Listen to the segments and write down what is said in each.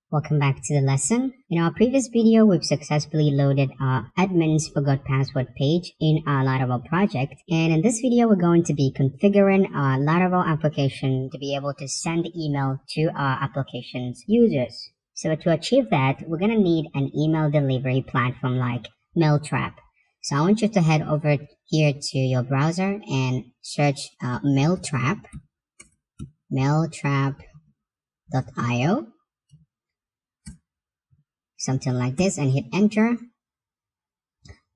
Welcome back to the lesson. In our previous video, we've successfully loaded our admin's forgot password page in our Laravel project. And in this video, we're going to be configuring our Laravel application to be able to send email to our application's users. So to achieve that, we're going to need an email delivery platform like Mailtrap. So I want you to head over here to your browser and search Mailtrap, mailtrap.io. Something like this, and hit enter.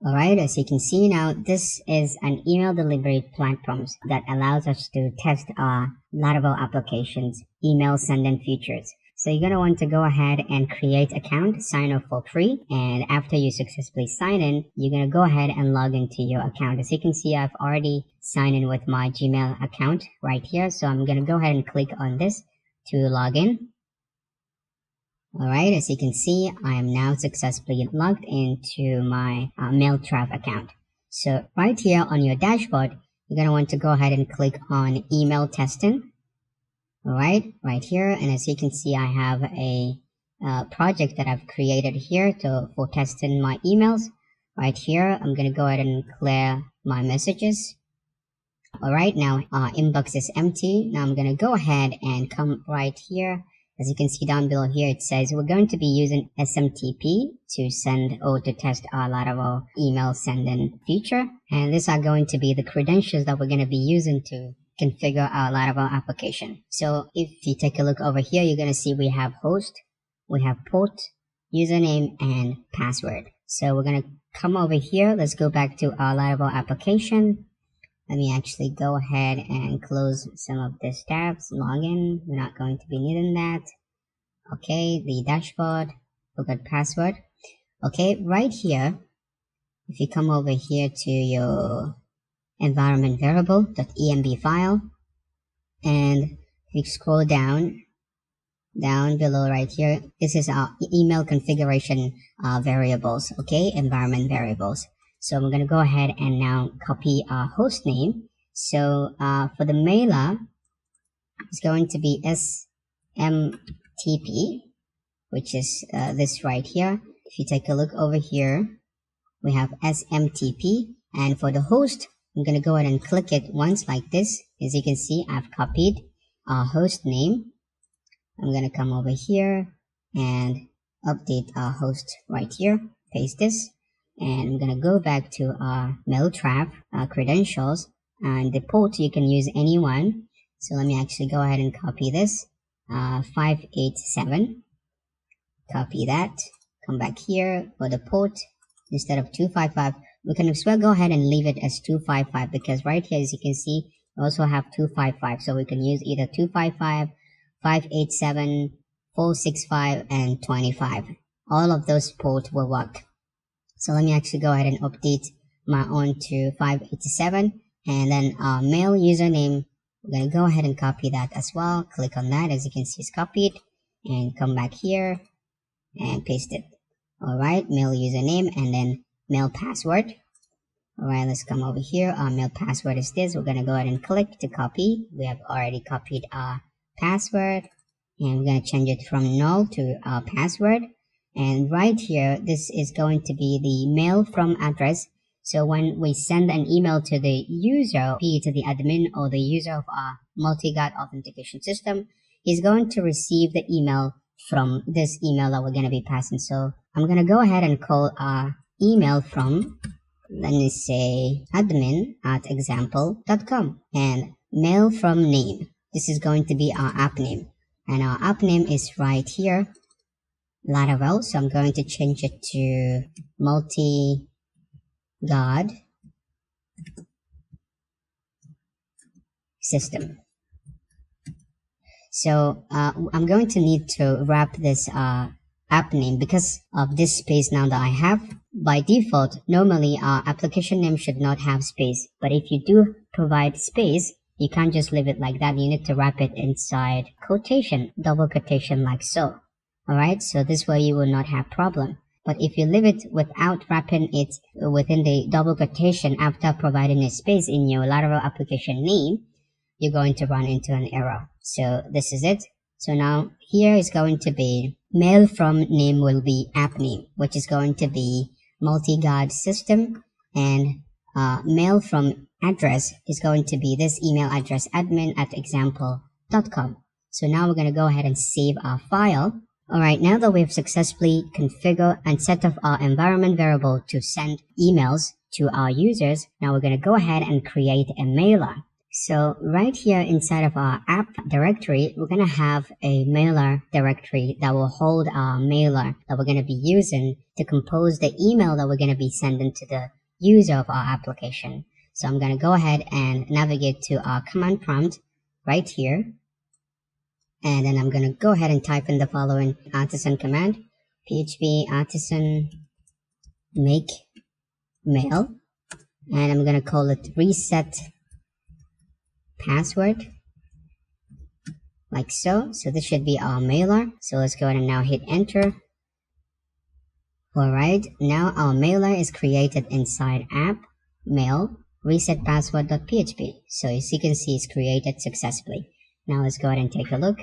Alright, as you can see now, this is an email delivery platform that allows us to test our Laravel application's email sending features. So you're going to want to go ahead and create an account, sign up for free, and after you successfully sign in, you're going to go ahead and log into your account. As you can see, I've already signed in with my Gmail account right here, so I'm going to go ahead and click on this to log in. Alright, as you can see, I am now successfully logged into my Mailtrap account. So right here on your dashboard, you're going to want to go ahead and click on email testing. Alright, right here, and as you can see, I have a project that I've created here for testing my emails. Right here, I'm going to go ahead and clear my messages. Alright, now our inbox is empty. Now I'm going to go ahead and come right here. As you can see down below here, it says we're going to be using SMTP to send or to test our Laravel email sending feature. And these are going to be the credentials that we're going to be using to configure our Laravel application. So if you take a look over here, you're going to see we have host, we have port, username, and password. So we're going to come over here. Let's go back to our Laravel application. Let me actually go ahead and close some of these tabs. Login, we're not going to be needing that. Okay, the dashboard, forgot password. Okay, right here, if you come over here to your environment variable.env file, and if you scroll down below right here, this is our email configuration variables, okay, environment variables. So we're going to go ahead and now copy our host name. So for the mailer, it's going to be SMTP, which is this right here. If you take a look over here, we have SMTP. And for the host, I'm going to go ahead and click it once like this. As you can see, I've copied our host name. I'm going to come over here and update our host right here. Paste this. And I'm going to go back to our Mailtrap credentials, and the port you can use any one. So let me actually go ahead and copy this, 587, copy that, come back here for the port. Instead of 255, we can as well go ahead and leave it as 255, because right here, as you can see, we also have 255. So we can use either 255, 587, 465, and 25. All of those ports will work. So let me actually go ahead and update my own to 587, and then our mail username, we're going to go ahead and copy that as well. Click on that. As you can see, it's copied, and come back here and paste it. Alright, mail username and then mail password. Alright, let's come over here. Our mail password is this. We're going to go ahead and click to copy. We have already copied our password, and we're going to change it from null to our password. And right here, this is going to be the mail from address. So when we send an email to the user, be it to the admin or the user of our Multi-Guard Authentication System, he's going to receive the email from this email that we're going to be passing. So I'm going to go ahead and call our email from, let me say, admin@example.com, and mail from name. This is going to be our app name, and our app name is right here, Laravel. So I'm going to change it to Multi-Guard System. So I'm going to need to wrap this app name because of this space now that I have. By default, normally our application name should not have space, but if you do provide space, you can't just leave it like that. You need to wrap it inside quotation, double quotation, like so. Alright, so this way you will not have problem. But if you leave it without wrapping it within the double quotation after providing a space in your Laravel application name, you're going to run into an error. So this is it. So now here is going to be mail from name will be app name, which is going to be Multi-Guard System, and mail from address is going to be this email address, admin@example.com. So now we're going to go ahead and save our file. Alright, now that we've successfully configured and set up our environment variable to send emails to our users, now we're going to go ahead and create a mailer. So right here inside of our app directory, we're going to have a mailer directory that will hold our mailer that we're going to be using to compose the email that we're going to be sending to the user of our application. So I'm going to go ahead and navigate to our command prompt right here. And then I'm going to go ahead and type in the following artisan command, php artisan make mail, and I'm going to call it reset password, like so. So this should be our mailer. So let's go ahead and now hit enter. Alright, now our mailer is created inside app mail reset password.php. So as you can see, it's created successfully. Now let's go ahead and take a look.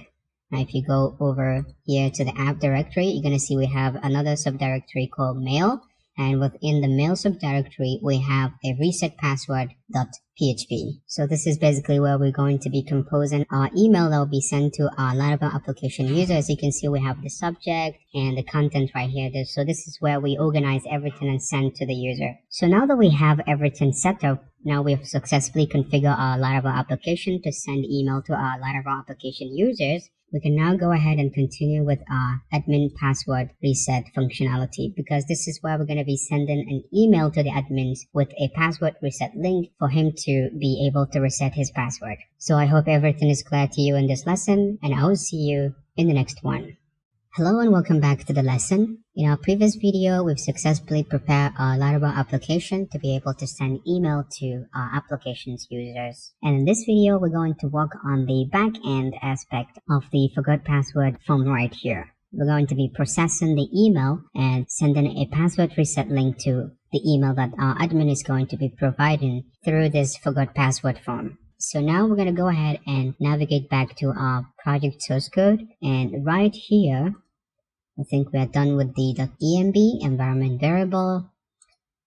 Now if you go over here to the app directory, you're going to see we have another subdirectory called mail, and within the mail subdirectory we have a reset password.php. So this is basically where we're going to be composing our email that will be sent to our Laravel application user. As you can see, we have the subject and the content right here. So this is where we organize everything and send to the user. So now that we have everything set up, now we've successfully configured our Laravel application to send email to our Laravel application users. We can now go ahead and continue with our admin password reset functionality, because this is where we're going to be sending an email to the admins with a password reset link for him to be able to reset his password. So I hope everything is clear to you in this lesson, and I will see you in the next one. Hello and welcome back to the lesson. In our previous video, we've successfully prepared our Laravel application to be able to send email to our application's users. And in this video, we're going to work on the back-end aspect of the forgot password form right here. We're going to be processing the email and sending a password reset link to the email that our admin is going to be providing through this forgot password form. So now we're going to go ahead and navigate back to our project source code, and right here I think we are done with the .env environment variable.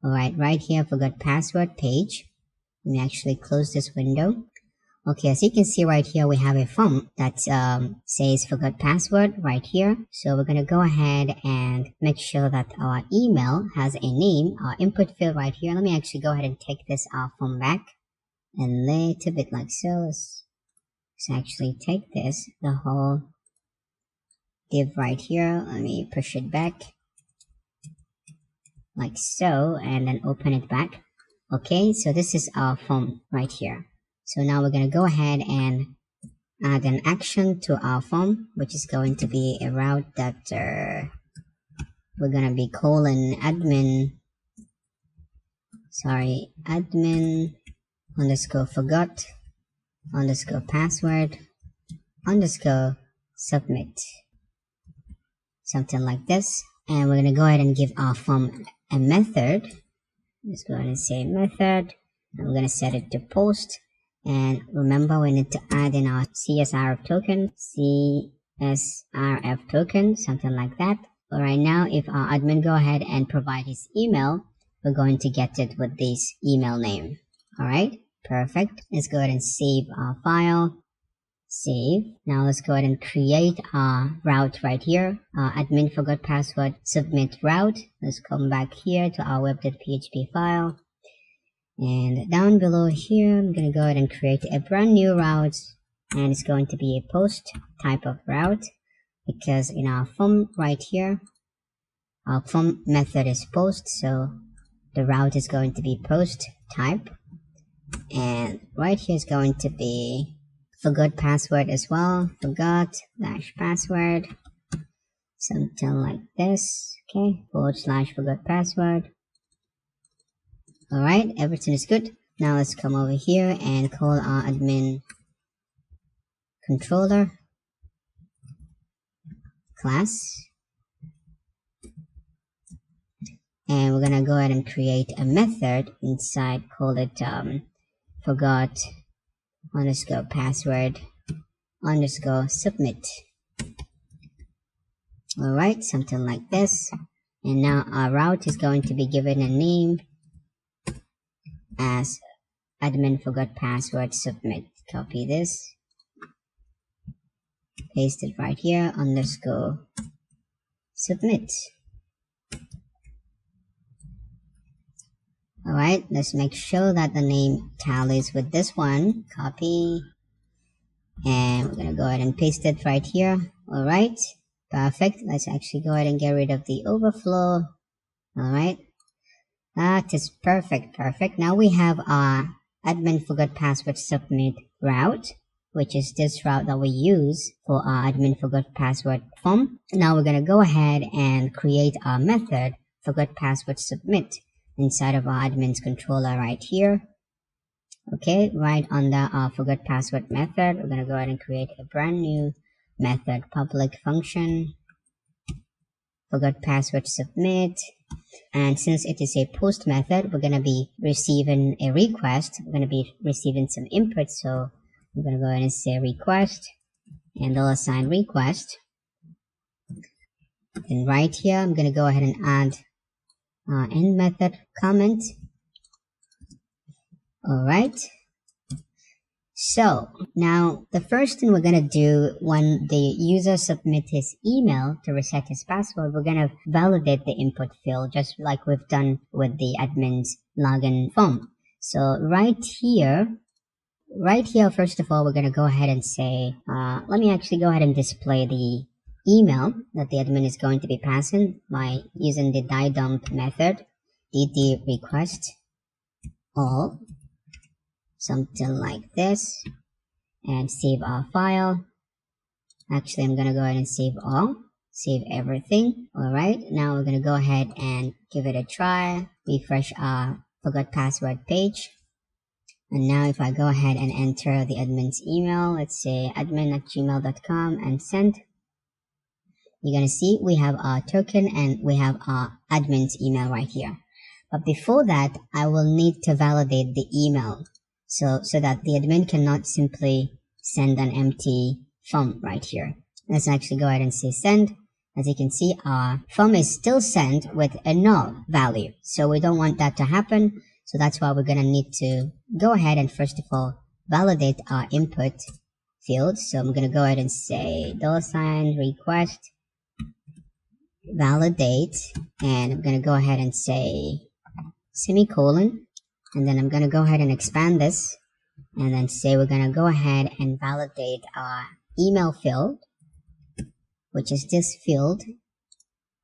Alright, right here forgot password page. Let me actually close this window. Okay, as you can see right here, we have a form that says forgot password right here. So we're going to go ahead and make sure that our email has a name, our input field right here. Let me actually go ahead and take this form back a little bit like so. Let's actually take this, the whole div right here. Let me push it back like so, and then open it back. Okay, so this is our form right here. So now we're going to go ahead and add an action to our form, which is going to be a route that we're going to be calling admin underscore forgot underscore password underscore submit, something like this. And we're going to go ahead and give our form a method. Let's go ahead and say method. I'm going to set it to post. And remember, we need to add in our CSRF token, something like that. All right, now if our admin go ahead and provide his email, we're going to get it with this email name. All right, perfect. Let's go ahead and save our file. Save. Now let's go ahead and create our route right here. Admin forgot password submit route. Let's come back here to our web.php file. And down below here, I'm going to go ahead and create a brand new route. And it's going to be a post type of route, because in our form right here, our form method is post. So the route is going to be post type. And right here is going to be forgot password as well, forgot /password, something like this. Okay, / forgot password. All right, everything is good. Now let's come over here and call our admin controller class, and we're gonna go ahead and create a method inside, call it forgot underscore password underscore submit. All right, something like this. And now our route is going to be given a name as admin forgot password submit. Copy this, paste it right here, underscore submit. All right, let's make sure that the name tallies with this one. Copy, and we're gonna go ahead and paste it right here. All right, perfect. Let's actually go ahead and get rid of the overflow. All right, that is perfect. Now we have our admin forgot password submit route, which is this route that we use for our admin forgot password form. Now we're gonna go ahead and create our method forgot password submit inside of our admin's controller right here. Okay, right under our forgot password method, we're going to go ahead and create a brand new method, public function forgot password submit. And since it is a post method, we're going to be receiving a request. We're going to be receiving some input, so we're going to go ahead and say request, and they'll assign request. And right here, I'm going to go ahead and add end method comment. All right, so now the first thing we're going to do when the user submits his email to reset his password, we're going to validate the input field just like we've done with the admin's login form. So right here, first of all, we're going to go ahead and say, let me actually go ahead and display the email that the admin is going to be passing by using the die dump method, dd request all, something like this, and save our file. Actually, I'm going to go ahead and save all, save everything. All right, now we're going to go ahead and give it a try, refresh our forgot password page. And now if I go ahead and enter the admin's email, let's say admin@gmail.com and send, you're going to see we have our token and we have our admin's email right here. But before that, I will need to validate the email so that the admin cannot simply send an empty form right here. Let's actually go ahead and say send. As you can see, our form is still sent with a null value. So we don't want that to happen. So that's why we're going to need to go ahead and first of all validate our input field. So I'm going to go ahead and say $request validate, and I'm going to go ahead and say semicolon, and then I'm going to go ahead and expand this and then say we're going to go ahead and validate our email field, which is this field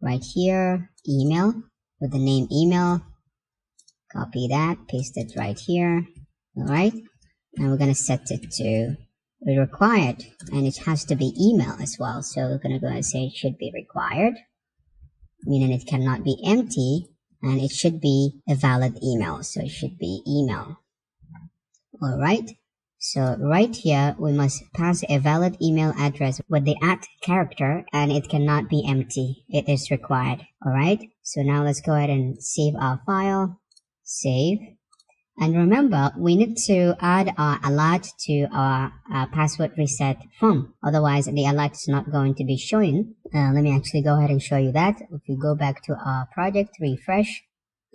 right here, email, with the name email. Copy that, paste it right here. All right, and we're going to set it to required, and it has to be email as well. So we're going to go ahead and say it should be required, meaning it cannot be empty, and it should be a valid email. So it should be email. All right, so right here we must pass a valid email address with the @ character, and it cannot be empty. It is required. All right, so now let's go ahead and save our file. Save. And remember, we need to add our alert to our password reset form. Otherwise, the alert is not going to be showing. Let me actually go ahead and show you that. If we go back to our project, refresh.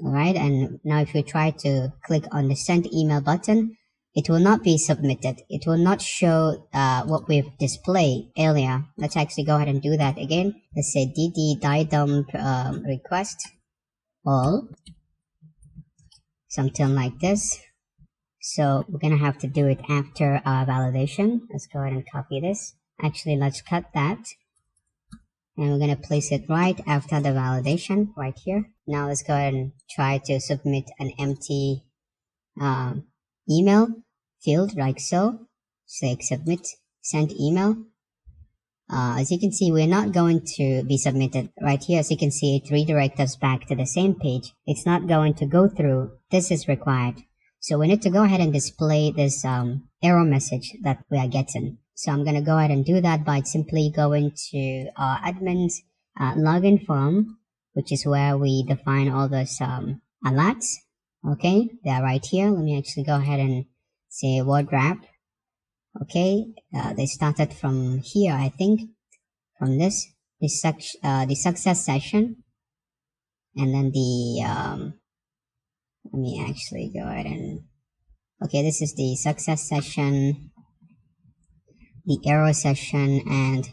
All right, and now if we try to click on the send email button, it will not be submitted. It will not show what we've displayed earlier. Let's actually go ahead and do that again. Let's say dd die dump request all, something like this. So we're gonna have to do it after our validation. Let's go ahead and copy this. Actually, let's cut that, and we're gonna place it right after the validation right here. Now let's go ahead and try to submit an empty email field like so. Say submit, send email. As you can see, we're not going to be submitted right here. As you can see, it redirects us back to the same page. It's not going to go through. This is required. So we need to go ahead and display this error message that we are getting. So I'm going to go ahead and do that by simply going to our admin's login form, which is where we define all those alerts. Okay, they're right here. Let me actually go ahead and say word wrap. Okay, they started from here, I think, from this. the success session, and then the let me actually go ahead and okay, this is the success session, the error session, and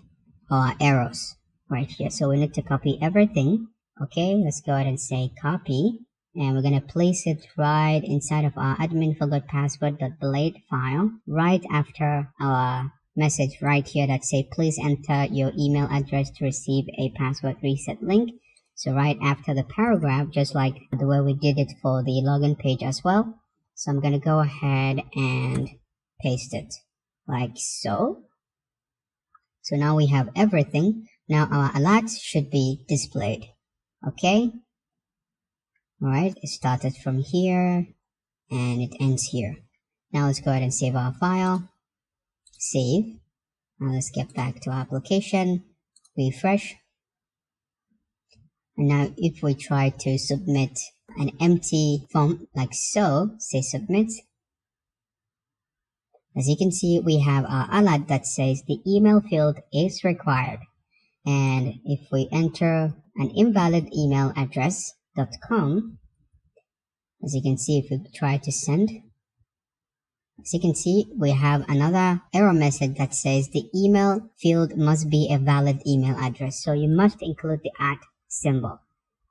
errors right here. So we need to copy everything. Okay, let's go ahead and say copy, and we're going to place it right inside of our admin forgot password.blade file, right after our message right here that say please enter your email address to receive a password reset link. So right after the paragraph, just like the way we did it for the login page as well. So I'm going to go ahead and paste it like so. So now we have everything. Now our alerts should be displayed. Okay. All right. It started from here and it ends here. Now let's go ahead and save our file. Save. Now let's get back to our application. Refresh. And now if we try to submit an empty form like so, say submit. As you can see, we have our alert that says the email field is required. And if we enter an invalid email address.com, as you can see, if we try to send, as you can see, we have another error message that says the email field must be a valid email address. So you must include the @ symbol.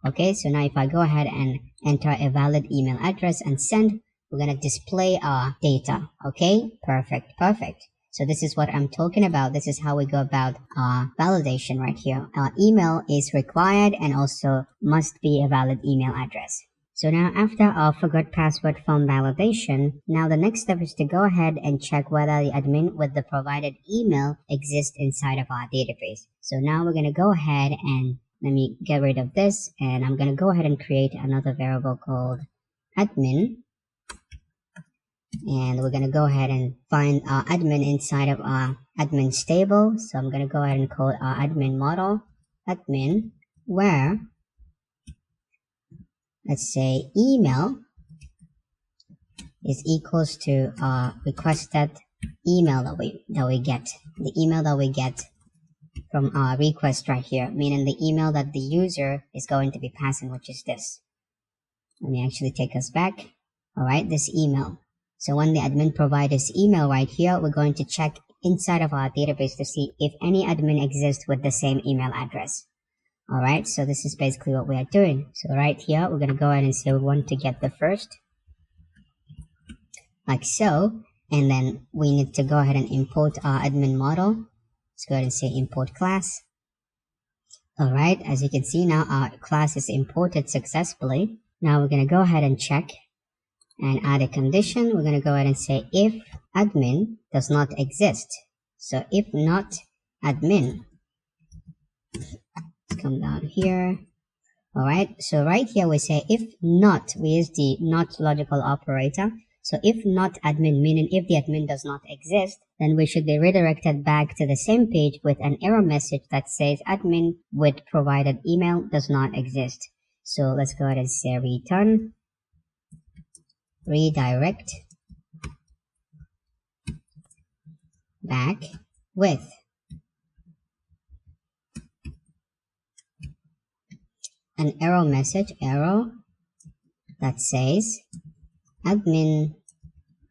Okay, so now if I go ahead and enter a valid email address and send, we're going to display our data. Okay, perfect. So this is what I'm talking about. This is how we go about our validation right here. Our email is required and also must be a valid email address. So now after our forgot password form validation, now the next step is to go ahead and check whether the admin with the provided email exists inside of our database. So now we're going to go ahead and let me get rid of this, and I'm going to go ahead and create another variable called admin. And we're going to go ahead and find our admin inside of our admin stable. So I'm going to go ahead and call our admin model admin, where let's say email is equals to requested email that we get, the email that we get from our request right here, meaning the email that the user is going to be passing, which is this. Let me actually take us back. All right, this email. So when the admin provides this email right here, we're going to check inside of our database to see if any admin exists with the same email address. All right, so this is basically what we are doing. So right here, we're going to go ahead and say we want to get the first, like so. And then we need to go ahead and import our admin model. Let's go ahead and say import class. All right, as you can see now, our class is imported successfully. Now we're going to go ahead and check and add a condition. We're going to go ahead and say if admin does not exist. So if not admin, let's come down here. All right, so right here we say if not, we use the not logical operator. So if not admin, meaning if the admin does not exist, then we should be redirected back to the same page with an error message that says admin with provided email does not exist. So let's go ahead and say return redirect back with an error message, error that says admin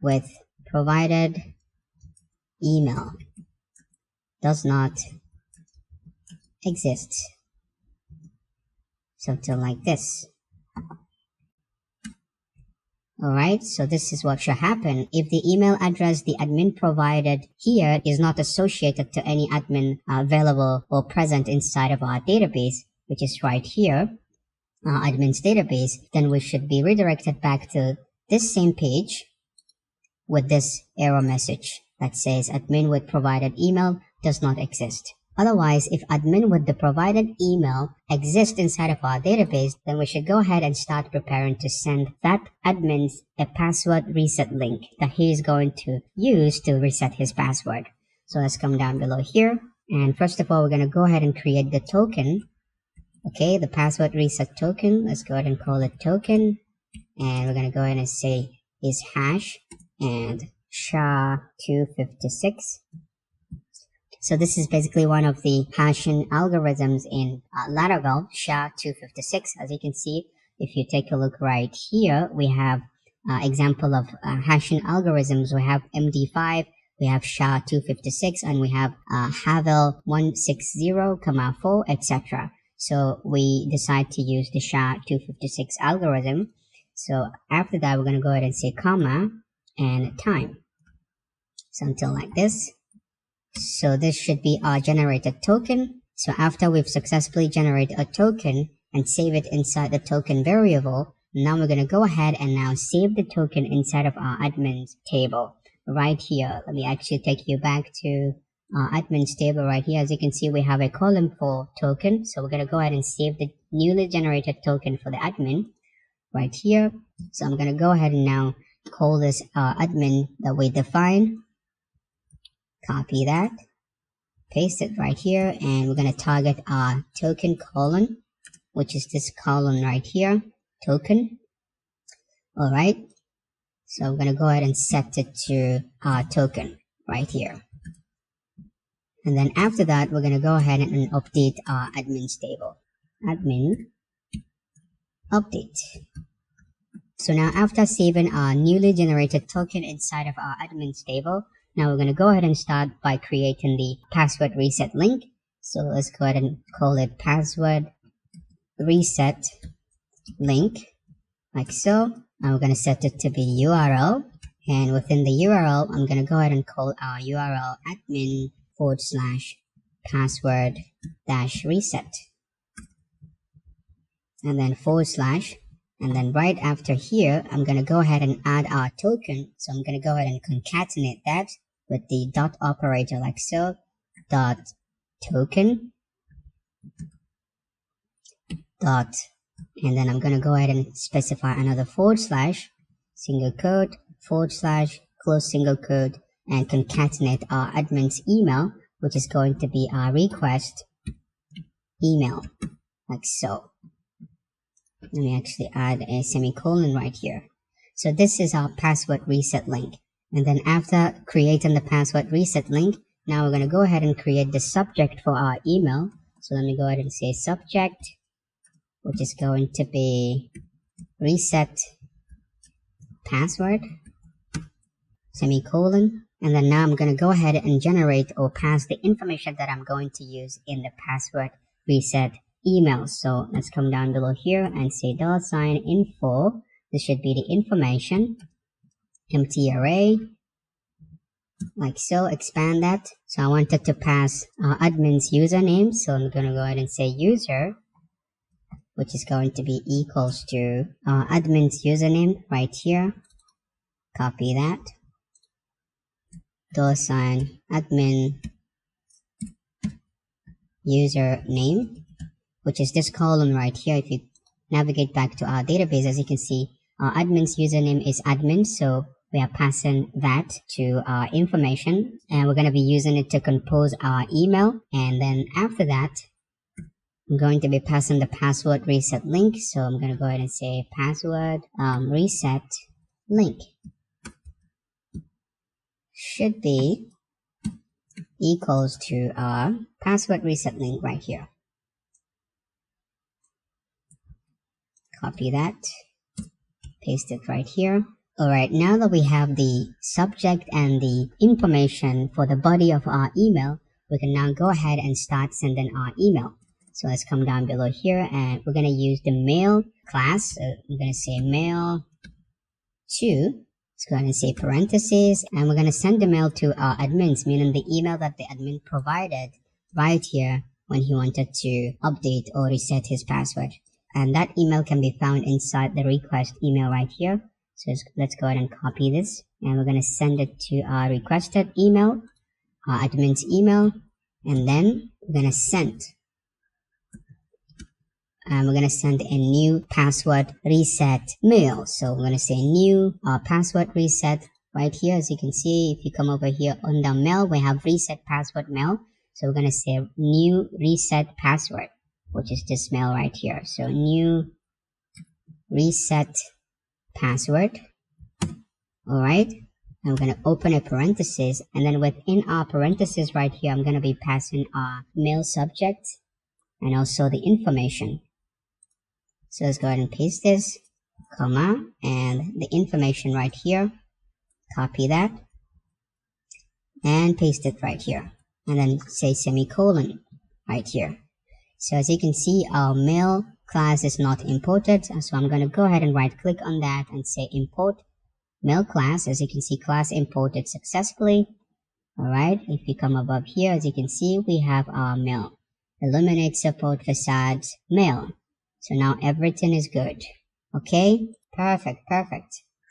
with provided email does not exist. Something like this. Alright, so this is what should happen. If the email address the admin provided here is not associated to any admin available or present inside of our database, which is right here, admin's database, then we should be redirected back to this same page with this error message that says admin with provided email does not exist. Otherwise, if admin with the provided email exists inside of our database, then we should go ahead and start preparing to send that admin a password reset link that he is going to use to reset his password. So let's come down below here. And first of all, we're going to go ahead and create the token. Okay, the password reset token. Let's go ahead and call it token. And we're going to go ahead and say is hash and SHA-256. So this is basically one of the hashing algorithms in Laravel SHA-256. As you can see, if you take a look right here, we have example of hashing algorithms. We have MD5, we have SHA-256, and we have Havel 160,4, etc. So we decide to use the SHA-256 algorithm. So after that, we're going to go ahead and say comma and time. Something like this. So this should be our generated token. So after we've successfully generated a token and save it inside the token variable, now we're going to go ahead and now save the token inside of our admins table right here. Let me actually take you back to our admins table right here. As you can see, we have a column for token. So we're going to go ahead and save the newly generated token for the admin right here. So I'm going to go ahead and now call this admin that we define. Copy that, paste it right here, and we're going to target our token column, which is this column right here, token. All right, so we're going to go ahead and set it to our token right here. And then after that, we're going to go ahead and update our admin table. Admin update. So now after saving our newly generated token inside of our admin table, now we're going to go ahead and start by creating the password reset link. So let's go ahead and call it password reset link, like so. Now we're going to set it to be URL. And within the URL, I'm going to go ahead and call our URL admin/password -reset. And then /. And then right after here, I'm going to go ahead and add our token. So I'm going to go ahead and concatenate that with the dot operator like so, dot token, dot, and then I'm going to go ahead and specify another /, single quote, / close single quote, and concatenate our admin's email, which is going to be our request email, like so. Let me actually add a semicolon right here. So this is our password reset link. And then after creating the password reset link, now we're going to go ahead and create the subject for our email. So let me go ahead and say subject, which is going to be reset password, semicolon. And then now I'm going to go ahead and generate or pass the information that I'm going to use in the password reset email. So let's come down below here and say $info. This should be the information. Empty array, like so. Expand that. So I wanted to pass admin's username, so I'm going to go ahead and say user, which is going to be equals to admin's username right here. Copy that. $admin username, which is this column right here. If you navigate back to our database, as you can see, our admin's username is admin, so we are passing that to our information, and we're going to be using it to compose our email. And then after that, I'm going to be passing the password reset link. So I'm going to go ahead and say password reset link should be equals to our password reset link right here. Copy that, paste it right here. Alright, now that we have the subject and the information for the body of our email, we can now go ahead and start sending our email. So let's come down below here, and we're going to use the mail class. So I'm going to say mail to, let's go ahead and say parentheses, and we're going to send the mail to our admins, meaning the email that the admin provided right here when he wanted to update or reset his password. And that email can be found inside the request email right here. So let's go ahead and copy this, and we're going to send it to our requested email, our admin's email, and then we're going to send. And we're going to send a new password reset mail. So we're going to say new password reset right here. As you can see, if you come over here under mail, we have reset password mail. So we're going to say new reset password, which is this mail right here. So new reset password. All right. I'm going to open a parenthesis, and then within our parenthesis right here, I'm going to be passing our mail subject and also the information. So let's go ahead and paste this, comma, and the information right here. Copy that and paste it right here, and then say semicolon right here. So as you can see, our mail class is not imported, so I'm going to go ahead and right click on that and say import mail class. As you can see, class imported successfully. Alright, if you come above here, as you can see, we have our mail. Eliminate support facades mail. So now everything is good. Okay, perfect.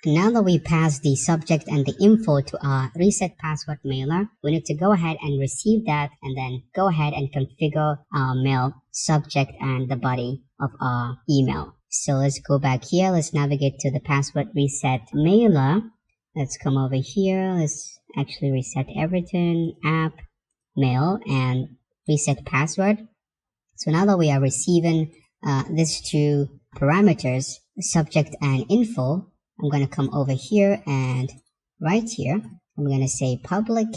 Now that we pass the subject and the info to our reset password mailer, we need to go ahead and receive that and then go ahead and configure our mail subject and the body of our email. So let's go back here. Let's navigate to the password reset mailer. Let's come over here. Let's actually reset everything, app, mail, and reset password. So now that we are receiving these two parameters, subject and info, I'm going to come over here and right here, I'm going to say public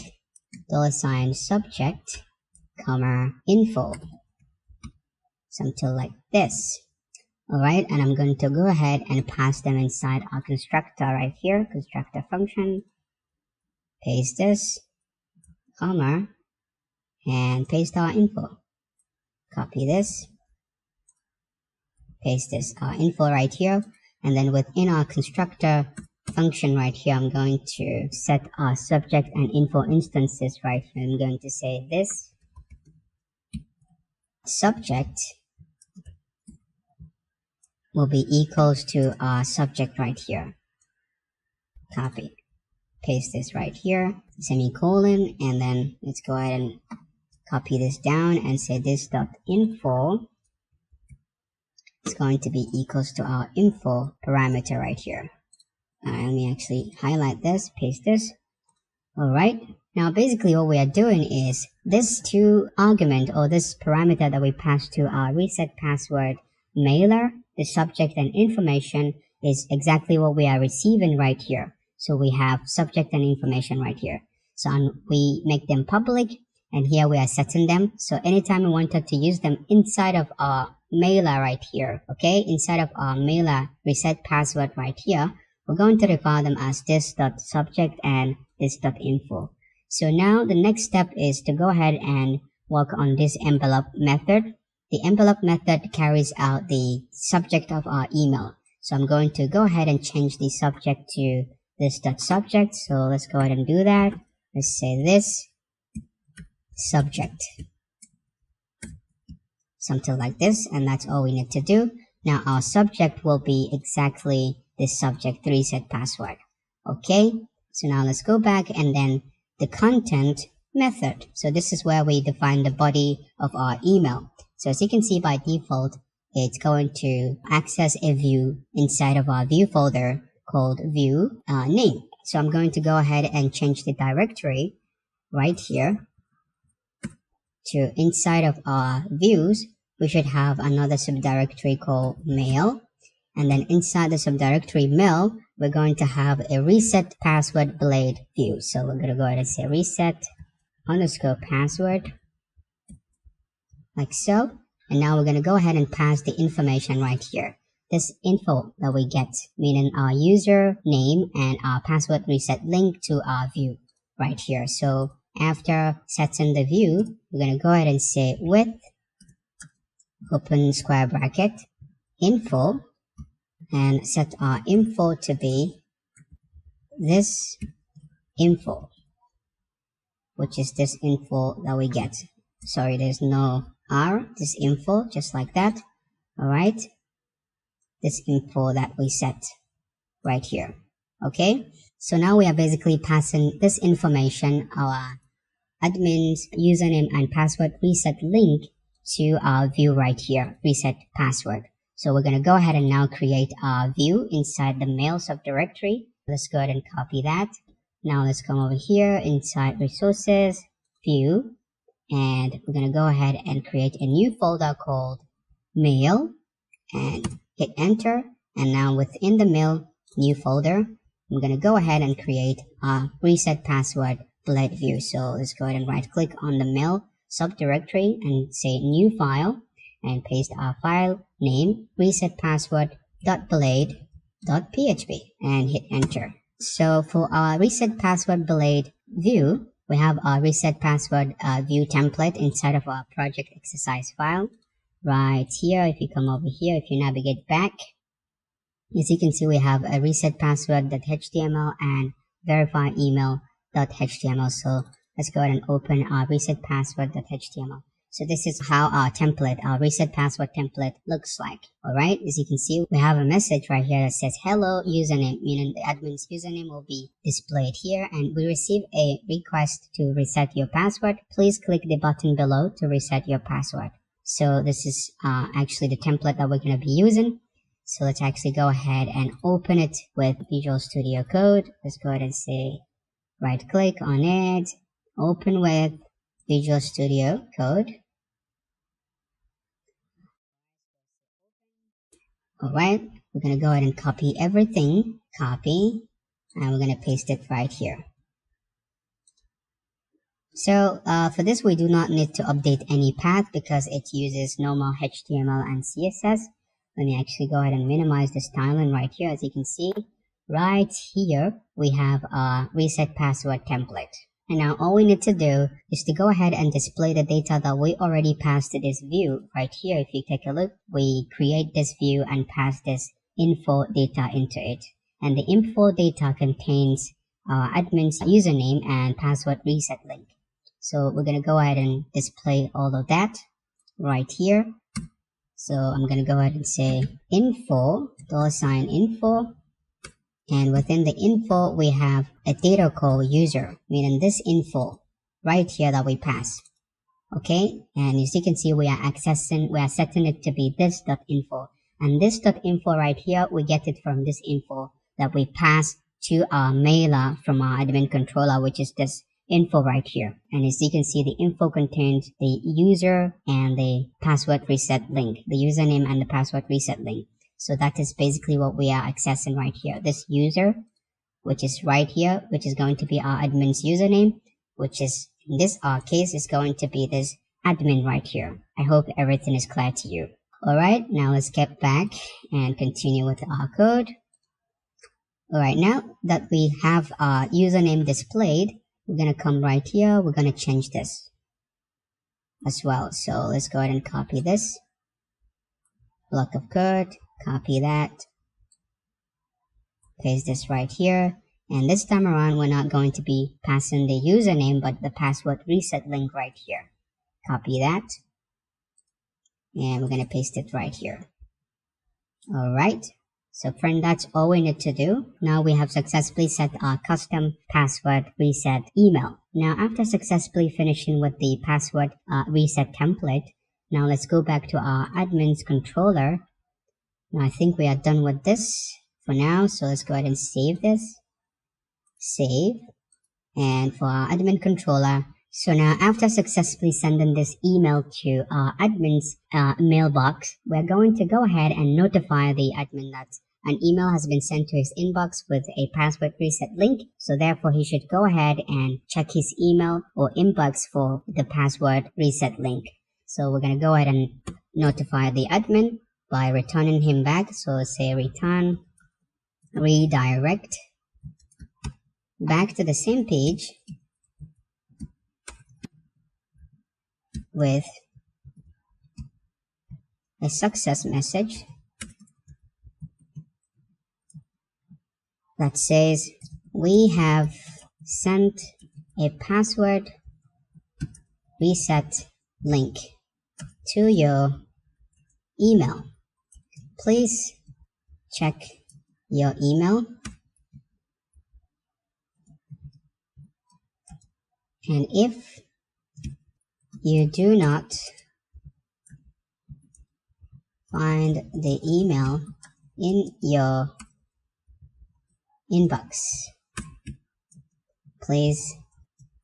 $subject, comma, info, something like this. Alright, and I'm going to go ahead and pass them inside our constructor right here, constructor function, paste this, comma, and paste our info. Copy this, paste this info right here. And then within our constructor function right here, I'm going to set our subject and info instances right here. I'm going to say this subject will be equals to our subject right here. Copy. Paste this right here, semicolon, and then let's go ahead and copy this down and say this dot info is going to be equals to our info parameter right here. Let me actually highlight this, paste this. Alright, now basically what we are doing is this two argument or this parameter that we pass to our reset password mailer, the subject and information, is exactly what we are receiving right here. So we have subject and information right here. So we make them public, and here we are setting them. So anytime we wanted to use them inside of our mailer right here, okay, inside of our mailer reset password right here, we're going to refer them as this.subject and this.info. So now the next step is to go ahead and work on this envelope method. The envelope method carries out the subject of our email. So I'm going to go ahead and change the subject to this.subject. So let's go ahead and do that. Let's say this subject, something like this, and that's all we need to do. Now our subject will be exactly this subject reset password. Okay, so now let's go back and then the content method. So this is where we define the body of our email. So as you can see, by default it's going to access a view inside of our view folder called view name. So I'm going to go ahead and change the directory right here to inside of our views. We should have another subdirectory called mail, and then inside the subdirectory mail we're going to have a reset password blade view. So we're going to go ahead and say reset underscore password like so, and now we're going to go ahead and pass the information right here, this info that we get, meaning our user name and our password reset link to our view right here. So after setting the view, we're going to go ahead and say with open square bracket info and set our info to be this info, which is this info that we get. Sorry, there's no R, this info, just like that. Alright, this info that we set right here. Okay, so now we are basically passing this information, our admin's username and password reset link, to our view right here, reset password. So we're going to go ahead and now create our view inside the mail subdirectory. Let's go ahead and copy that. Now let's come over here inside resources, view, and we're going to go ahead and create a new folder called mail and hit enter. And now within the mail new folder, I'm going to go ahead and create a reset password bullet view. So let's go ahead and right click on the mail subdirectory and say new file and paste our file name resetpassword.blade.php and hit enter. So for our reset password blade view, we have our reset password view template inside of our project exercise file right here. If you come over here, if you navigate back, as you can see, we have a reset password.html and verify email.html. So let's go ahead and open our reset password.html. So this is how our template, our reset password template looks like. All right, as you can see, we have a message right here that says hello username, meaning the admin's username will be displayed here, and we receive a request to reset your password. Please click the button below to reset your password. So this is actually the template that we're going to be using. So let's actually go ahead and open it with Visual Studio Code. Let's go ahead and say right click on it, open with Visual Studio Code. Alright, we're going to go ahead and copy everything, copy, and we're going to paste it right here. So for this, we do not need to update any path because it uses normal HTML and CSS. Let me actually go ahead and minimize the styling right here. As you can see, right here, we have a reset password template. And now all we need to do is to go ahead and display the data that we already passed to this view right here. If you take a look, we create this view and pass this info data into it. And the info data contains admin's username and password reset link. So we're going to go ahead and display all of that right here. So I'm going to go ahead and say info, $info. And within the info, we have a data call user, meaning this info right here that we pass. Okay. And as you can see, we are setting it to be this.info. And this.info right here, we get it from this info that we pass to our mailer from our admin controller, which is this info right here. And as you can see, the info contains the user and the password reset link, the username and the password reset link. So that is basically what we are accessing right here. This user, which is right here, which is going to be our admin's username, which is in this case is going to be this admin right here. I hope everything is clear to you. All right, now let's get back and continue with our code. All right, now that we have our username displayed, we're going to come right here. We're going to change this as well. So let's go ahead and copy this block of code, copy that, paste this right here. And this time around, we're not going to be passing the username, but the password reset link right here. Copy that. And we're going to paste it right here. All right. So friend, that's all we need to do. Now we have successfully set our custom password reset email. Now after successfully finishing with the password reset template, now let's go back to our admin's controller. Now I think we are done with this for now. So let's go ahead and save this. Save. And for our admin controller, so now after successfully sending this email to our admin's mailbox, we're going to go ahead and notify the admin that an email has been sent to his inbox with a password reset link. So therefore he should go ahead and check his email or inbox for the password reset link. So we're going to go ahead and notify the admin by returning him back. So say return redirect back to the same page with a success message that says we have sent a password reset link to your email. Please check your email, and if you do not find the email in your inbox, please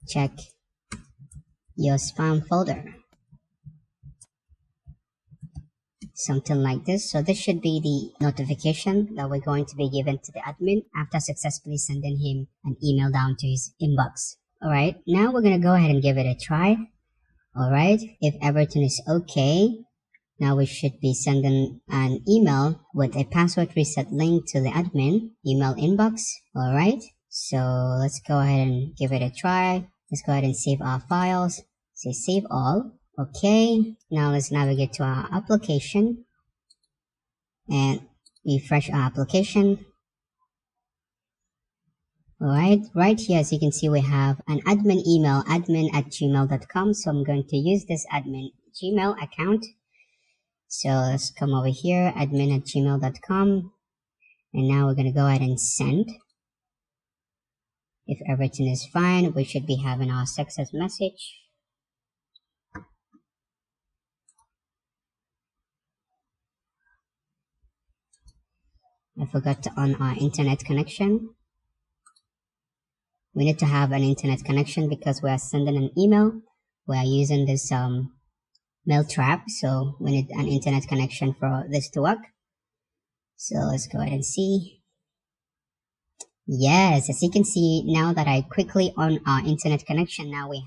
check your spam folder. something like this. So this should be the notification that we're going to be given to the admin after successfully sending him an email down to his inbox. Alright, now we're going to go ahead and give it a try. Alright, if everything is okay, now we should be sending an email with a password reset link to the admin email inbox. Alright, so let's go ahead and give it a try. Let's go ahead and save our files. Say save all. Okay, now let's navigate to our application and refresh our application. Alright, right here as you can see we have an admin email, admin@gmail.com. So I'm going to use this admin Gmail account. So let's come over here, admin@gmail.com, and now we're going to go ahead and send. If everything is fine, we should be having our success message. I forgot to on our internet connection. We need to have an internet connection because we are sending an email. We are using this mail trap, so we need an internet connection for this to work. So let's go ahead and see. Yes, as you can see, now that I quickly on our internet connection, now we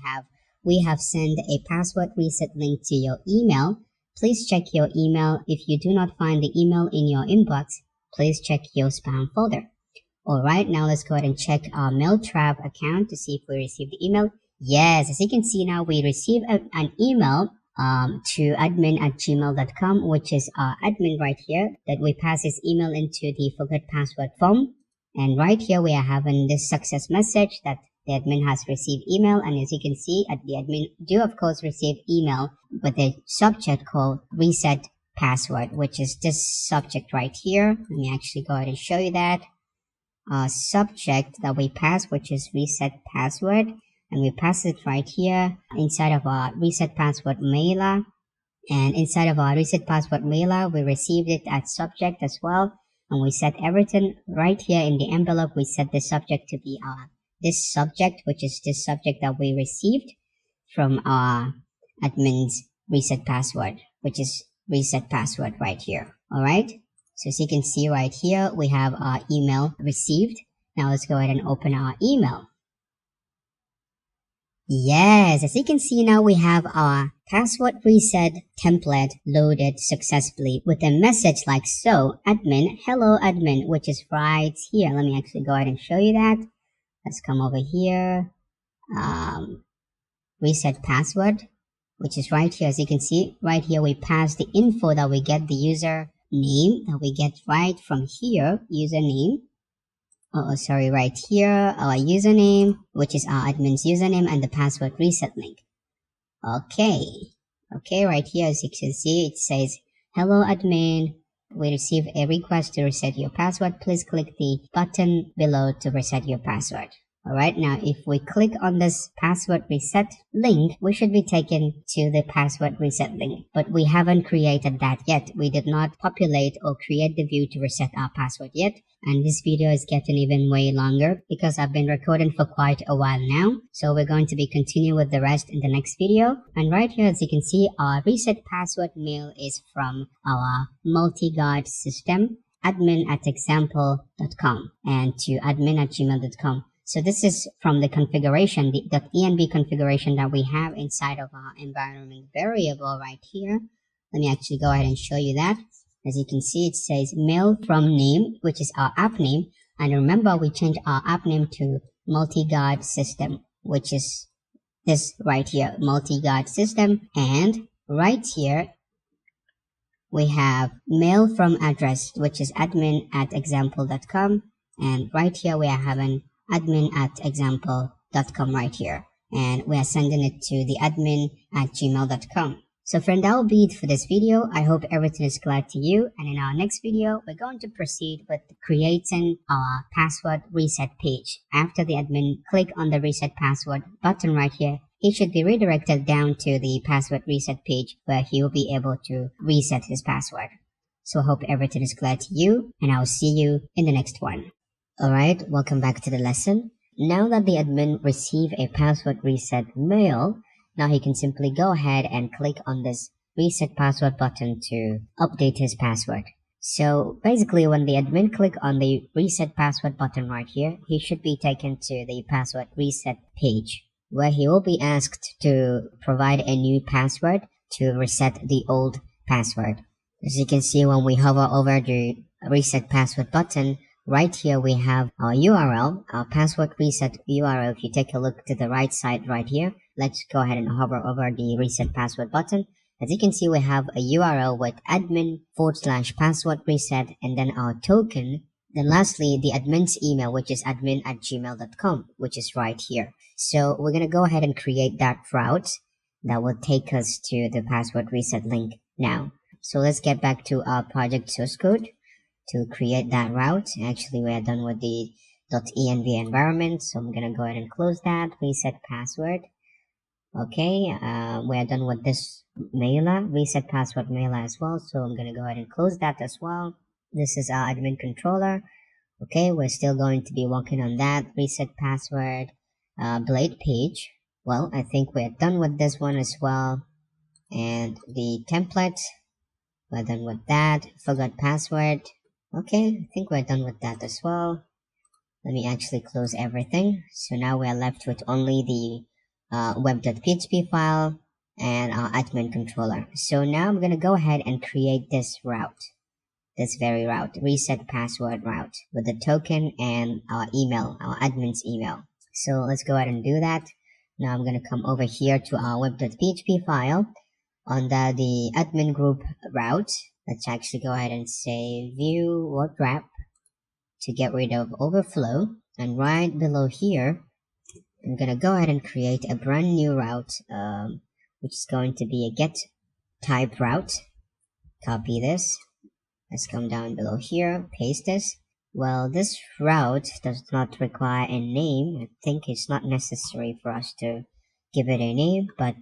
have sent a password reset link to your email. Please check your email. If you do not find the email in your inbox, please check your spam folder. Alright, now let's go ahead and check our mail trap account to see if we received the email. Yes, as you can see now, we received an email to admin@gmail.com, which is our admin right here, that we pass his email into the forgot password form. And right here we are having this success message that the admin has received email. And as you can see, the admin do of course receive email with a subject called reset password, which is this subject right here. Let me actually go ahead and show you that. Subject that we pass, which is reset password, and we pass it right here inside of our reset password mailer. And inside of our reset password mailer, we received it as subject as well, and we set everything right here in the envelope. We set the subject to be this subject, which is this subject that we received from our admin's reset password, which is reset password right here. All right, so as you can see right here, we have our email received. Now let's go ahead and open our email. Yes, as you can see now, we have our password reset template loaded successfully with a message like so, admin, hello admin, which is right here. Let me actually go ahead and show you that. Let's come over here, reset password, which is right here. As you can see right here, we pass the info that we get, the user name that we get right from here, username. Right here, our username, which is our admin's username, and the password reset link. Okay, right here, as you can see, it says, hello admin, we receive a request to reset your password. Please click the button below to reset your password. Alright, now if we click on this password reset link, we should be taken to the password reset link. But we haven't created that yet. We did not populate or create the view to reset our password yet. And this video is getting even way longer because I've been recording for quite a while now. So we're going to be continuing with the rest in the next video. And right here, as you can see, our reset password mail is from our Multi-Guard system, admin@example.com, and to admin@gmail.com. So this is from the configuration, the .env configuration that we have inside of our environment variable right here. Let me actually go ahead and show you that. As you can see, it says mail from name, which is our app name. And remember, we changed our app name to Multi-Guard System, which is this right here, Multi-Guard System. And right here, we have mail from address, which is admin@example.com. And right here, we are having admin@example.com right here, and we are sending it to the admin@gmail.com. So friend, that will be it for this video. I hope everything is clear to you, and in our next video we're going to proceed with creating our password reset page. After the admin click on the reset password button right here, he should be redirected down to the password reset page where he will be able to reset his password. So I hope everything is clear to you, and I'll see you in the next one. Alright, welcome back to the lesson. Now that the admin received a password reset mail, now he can simply go ahead and click on this reset password button to update his password. So basically, when the admin click on the reset password button right here, he should be taken to the password reset page, where he will be asked to provide a new password to reset the old password. As you can see, when we hover over the reset password button, right here we have our URL, our password reset URL. If you take a look to the right side right here, let's go ahead and hover over the reset password button. As you can see, we have a URL with admin/password reset and then our token. Then lastly, the admin's email, which is admin@gmail.com, which is right here. So we're going to go ahead and create that route that will take us to the password reset link now. So let's get back to our project source code to create that route. Actually, we are done with the .env environment, so I'm going to go ahead and close that, reset password. Okay, we are done with this mailer, reset password mailer as well, so I'm going to go ahead and close that as well. This is our admin controller. Okay, we're still going to be working on that reset password blade page. Well, I think we're done with this one as well. And the template, we're done with that. Forgot password. Okay, I think we're done with that as well. Let me actually close everything. So now we're left with only the web.php file and our admin controller. So now I'm going to go ahead and create this route, this very route, reset password route with the token and our email, our admin's email. So let's go ahead and do that. Now I'm going to come over here to our web.php file under the admin group route. Let's actually go ahead and say view word wrap to get rid of overflow. And right below here, I'm going to go ahead and create a brand new route, which is going to be a get type route. Copy this. Let's come down below here, paste this. Well, this route does not require a name. I think it's not necessary for us to give it a name, but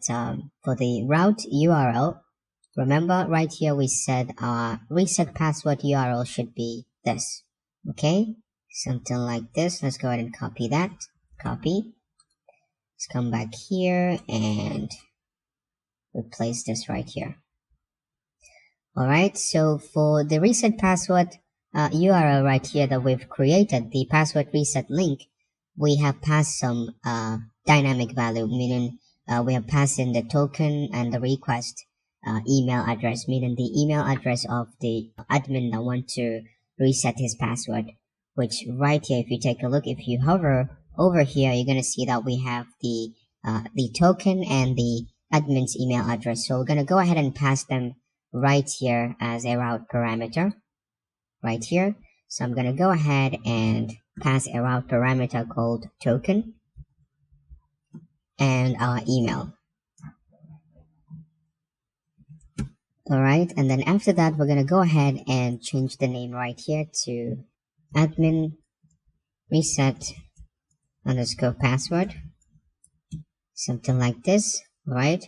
for the route URL, remember right here we said our reset password URL should be this. Okay, something like this. Let's go ahead and copy that. Copy. Let's come back here and replace this right here. Alright, so for the reset password URL right here that we've created, the password reset link, we have passed some dynamic value, meaning we have passed in the token and the request email address, meaning the email address of the admin that want to reset his password, which right here, if you take a look, if you hover over here, you're going to see that we have the token and the admin's email address. So we're going to go ahead and pass them right here as a route parameter right here. So I'm going to go ahead and pass a route parameter called token and our email. Alright, and then after that, we're going to go ahead and change the name right here to admin reset underscore password, something like this. Right,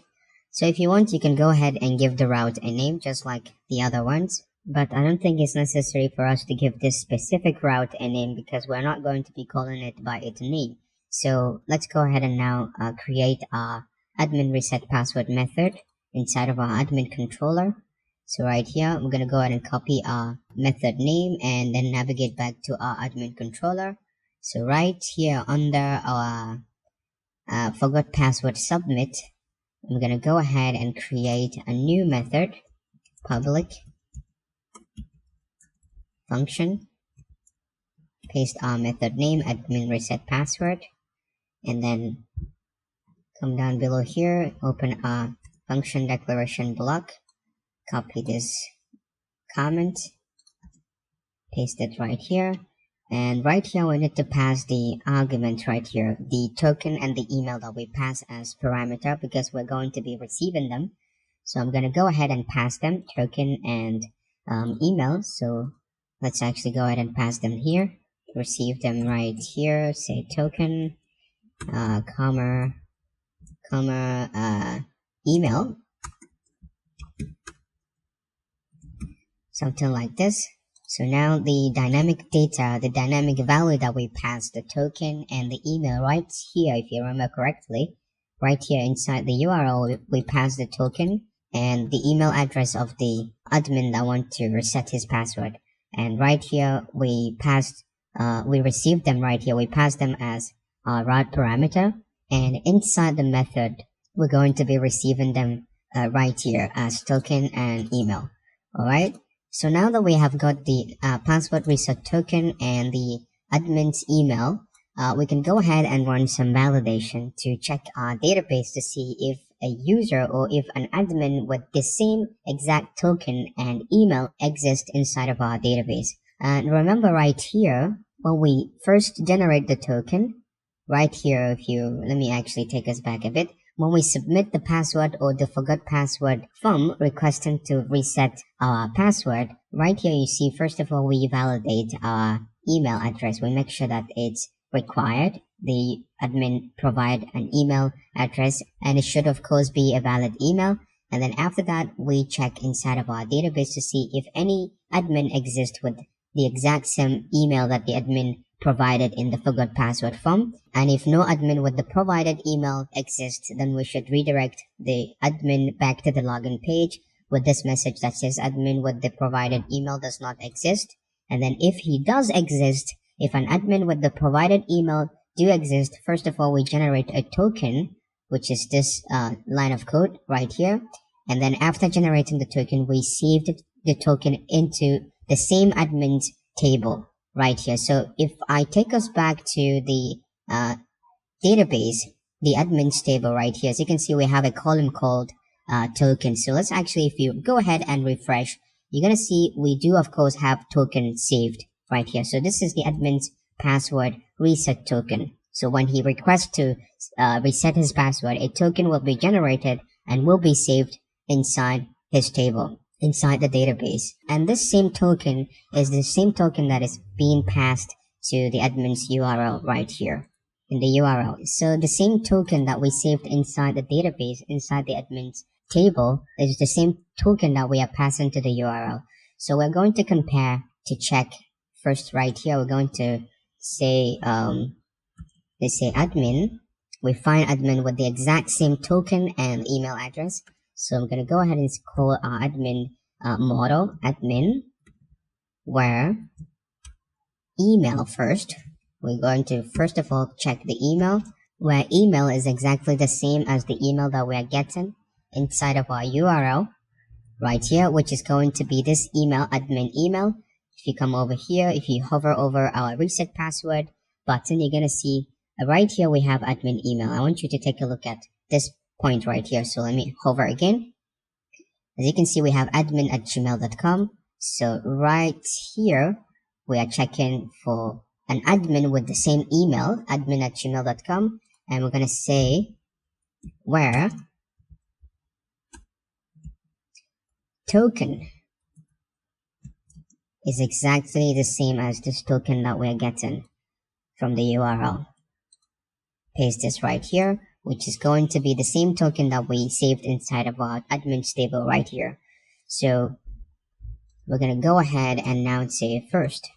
so if you want, you can go ahead and give the route a name just like the other ones, but I don't think it's necessary for us to give this specific route a name because we're not going to be calling it by its name. So let's go ahead and now create our admin reset password method inside of our admin controller. So right here, I'm going to go ahead and copy our method name and then navigate back to our admin controller. So right here under our forgot password submit, I'm going to go ahead and create a new method, public function, paste our method name, admin reset password, and then come down below here, open a function declaration block, copy this comment, paste it right here. And right here, we need to pass the argument right here, the token and the email that we pass as parameter because we're going to be receiving them. So I'm going to go ahead and pass them, token and email. So let's actually go ahead and pass them here. Receive them right here. Say token, comma, email. Something like this. So now the dynamic data, the dynamic value that we passed, the token and the email right here, if you remember correctly, right here inside the URL, we passed the token and the email address of the admin that want to reset his password. And right here we received them right here. We passed them as our route parameter, and inside the method we're going to be receiving them right here as token and email. All right. So now that we have got the password reset token and the admin's email, we can go ahead and run some validation to check our database to see if a user or if an admin with the same exact token and email exists inside of our database. And remember right here, when we first generate the token, right here, let me actually take us back a bit. When we submit the password or the forgot password form requesting to reset our password, right here you see, first of all, we validate our email address. We make sure that it's required. The admin provide an email address, and it should of course be a valid email. And then after that, we check inside of our database to see if any admin exists with the exact same email that the admin provided in the forgot password form. And if no admin with the provided email exists, then we should redirect the admin back to the login page with this message that says admin with the provided email does not exist. And then if he does exist, if an admin with the provided email do exist, first of all, we generate a token, which is this line of code right here. And then after generating the token, we saved the token into the same admin's table right here. So if I take us back to the database, the admin's table right here, as you can see, we have a column called token. So let's actually, if you go ahead and refresh, you're going to see we do of course have token saved right here. So this is the admin's password reset token. So when he requests to reset his password, a token will be generated and will be saved inside his table, inside the database. And this same token is the same token that is being passed to the admin's URL right here in the URL. So the same token that we saved inside the database, inside the admin's table, is the same token that we are passing to the URL. So we're going to compare to check first right here. We're going to say, let's say admin. We find admin with the exact same token and email address. So I'm going to go ahead and call our admin model admin, where email first. We're going to first of all check the email, where email is exactly the same as the email that we are getting inside of our URL right here, which is going to be this email, admin email. If you come over here, if you hover over our reset password button, you're going to see right here we have admin email. I want you to take a look at this point right here. So let me hover again. As you can see, we have admin@gmail.com. So right here, we are checking for an admin with the same email, admin@gmail.com. And we're going to say where token is exactly the same as this token that we're getting from the URL. Paste this right here, which is going to be the same token that we saved inside of our admin's table right here. So we're going to go ahead and now say first.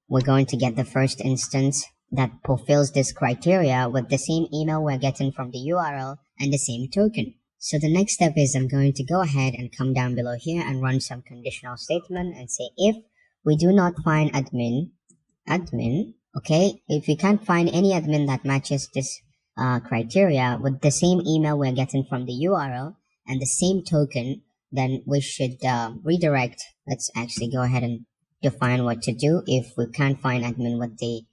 We're going to get the first instance that fulfills this criteria with the same email we're getting from the URL and the same token. So the next step is I'm going to go ahead and come down below here and run some conditional statement and say if we do not find admin, okay, if we can't find any admin that matches this criteria with the same email we're getting from the URL and the same token, then we should redirect. Let's actually go ahead and define what to do if we can't find admin with the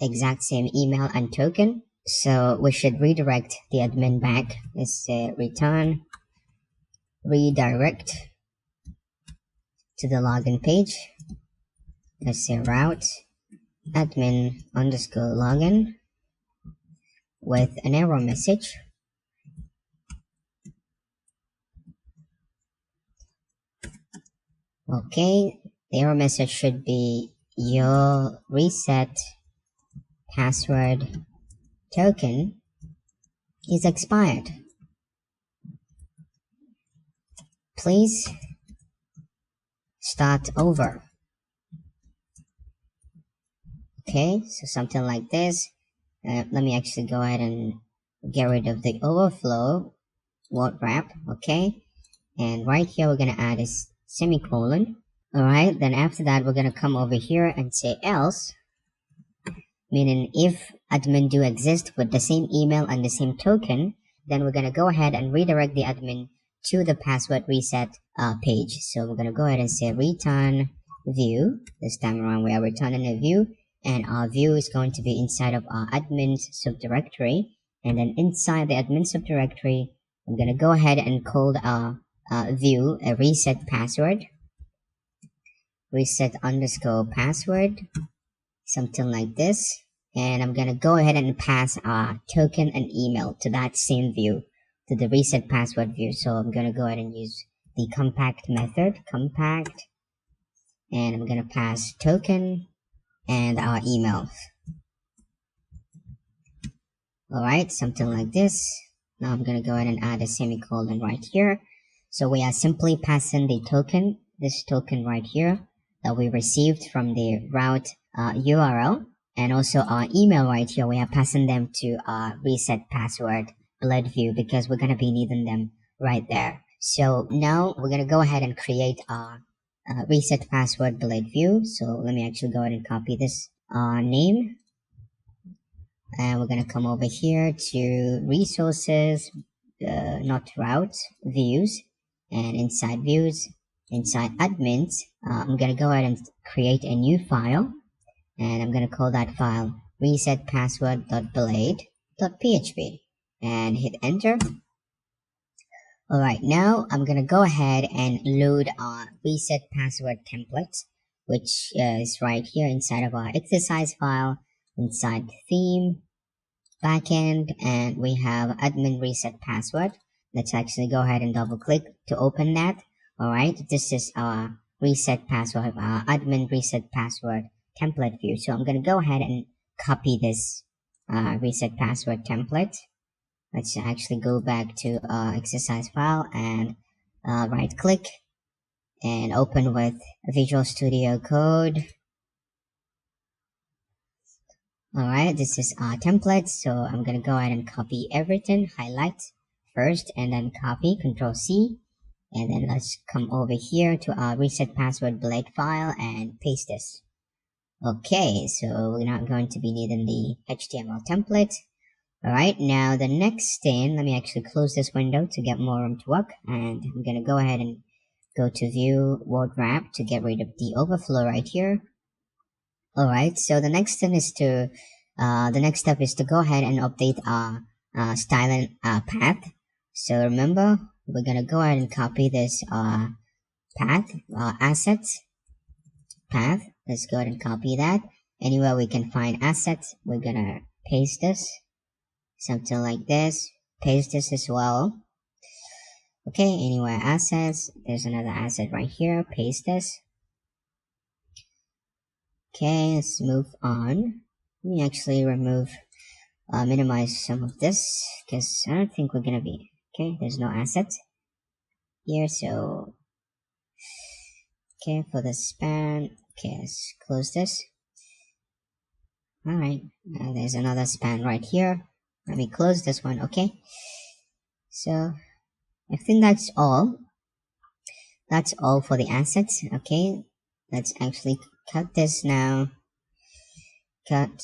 exact same email and token. So we should redirect the admin back. Let's say return redirect to the login page. Let's say route admin underscore login with an error message. Okay, the error message should be your reset password token is expired. Please start over. Okay, so something like this. Let me actually go ahead and get rid of the overflow word wrap. Okay, and right here we're gonna add a semicolon. All right, then after that we're gonna come over here and say else, meaning if admin do exist with the same email and the same token, then we're gonna go ahead and redirect the admin to the password reset page. So we're gonna go ahead and say return view. This time around we are returning a view, and our view is going to be inside of our admin's subdirectory. And then inside the admin subdirectory, I'm gonna go ahead and call our view a reset password, reset underscore password, something like this. And I'm gonna go ahead and pass our token and email to that same view, to the reset password view. So I'm gonna go ahead and use the compact method, compact, and I'm gonna pass token and our email. All right, something like this. Now I'm gonna go ahead and add a semicolon right here. So we are simply passing the token, this token right here that we received from the route URL, and also our email right here. We are passing them to our reset password bullet view because we're gonna be needing them right there. So now we're gonna go ahead and create our reset password bullet view. So let me actually go ahead and copy this name, and we're gonna come over here to resources, not routes, views, and inside views, inside admins, I'm gonna go ahead and create a new file, and I'm gonna call that file resetpassword.blade.php and hit enter. Alright, now I'm gonna go ahead and load our reset password template, which is right here inside of our exercise file, inside theme, backend, and we have admin reset password. Let's actually go ahead and double click to open that. Alright, this is our reset password, our admin reset password template view. So I'm gonna go ahead and copy this reset password template. Let's actually go back to our exercise file and right click and open with Visual Studio Code. Alright, this is our template, so I'm gonna go ahead and copy everything, highlight first, and then copy, Control C, and then let's come over here to our reset password blade file and paste this. Okay, so we're not going to be needing the HTML template. Alright, now the next thing, let me actually close this window to get more room to work, and I'm gonna go ahead and go to view word wrap to get rid of the overflow right here. Alright, so the next thing is to the next step is to go ahead and update our styling path. So remember, we're gonna go ahead and copy this path, assets path. Let's go ahead and copy that. Anywhere we can find assets, we're gonna paste this, something like this. Paste this as well. Okay, anywhere assets, there's another asset right here. Paste this. Okay, let's move on. Let me actually minimize some of this because I don't think we're gonna be, okay, there's no asset here, so, okay, for the span, okay, let's close this. Alright, now there's another span right here. Let me close this one, okay. So, I think that's all. That's all for the assets, okay. Let's actually cut this now. Cut.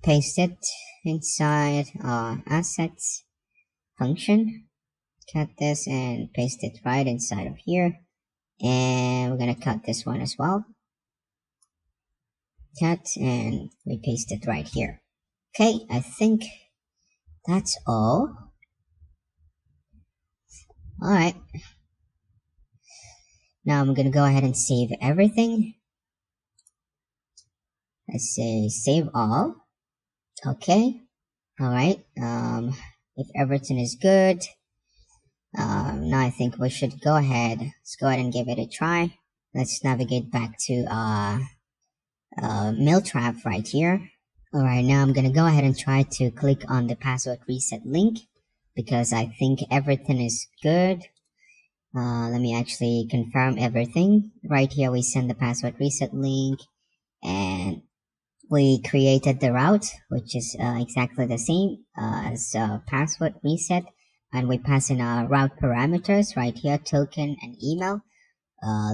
Paste it inside our assets function. Cut this and paste it right inside of here. And we're gonna cut this one as well. Cut and we paste it right here. Okay, I think that's all. Alright. Now I'm gonna go ahead and save everything. Let's say save all. Okay. Alright. If everything is good, now I think we should go ahead. Let's go ahead and give it a try. Let's navigate back to mail trap right here. Alright, now I'm gonna go ahead and try to click on the password reset link because I think everything is good. Let me actually confirm everything. Right here we send the password reset link and we created the route, which is exactly the same as password reset and we pass in our route parameters right here, token and email,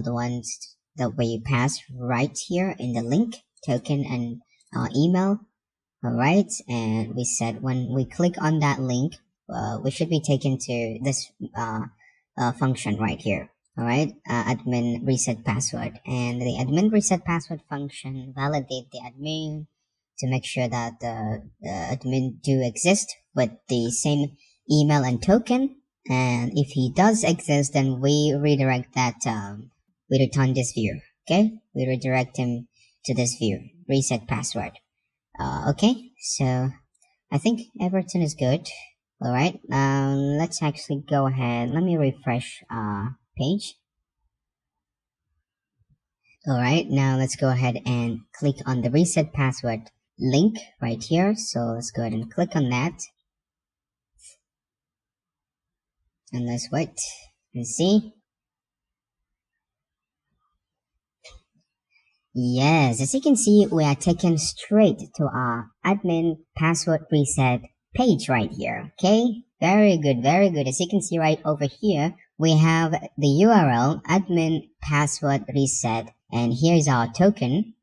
the ones that we pass right here in the link, token and email. All right, and we said when we click on that link, we should be taken to this function right here. All right, admin reset password, and the admin reset password function validate the admin to make sure that the admin do exist with the same email and token. And if he does exist, then we redirect that. We return this view. Okay, we redirect him to this view. Reset password. Okay, so I think everything is good. All right, let's actually go ahead. Let me refresh page. All right, now let's go ahead and click on the reset password link right here. So let's go ahead and click on that. And let's wait and see. Yes, as you can see, we are taken straight to our admin password reset page right here. Okay, very good, very good. As you can see right over here, we have the URL admin password reset, and here's our token.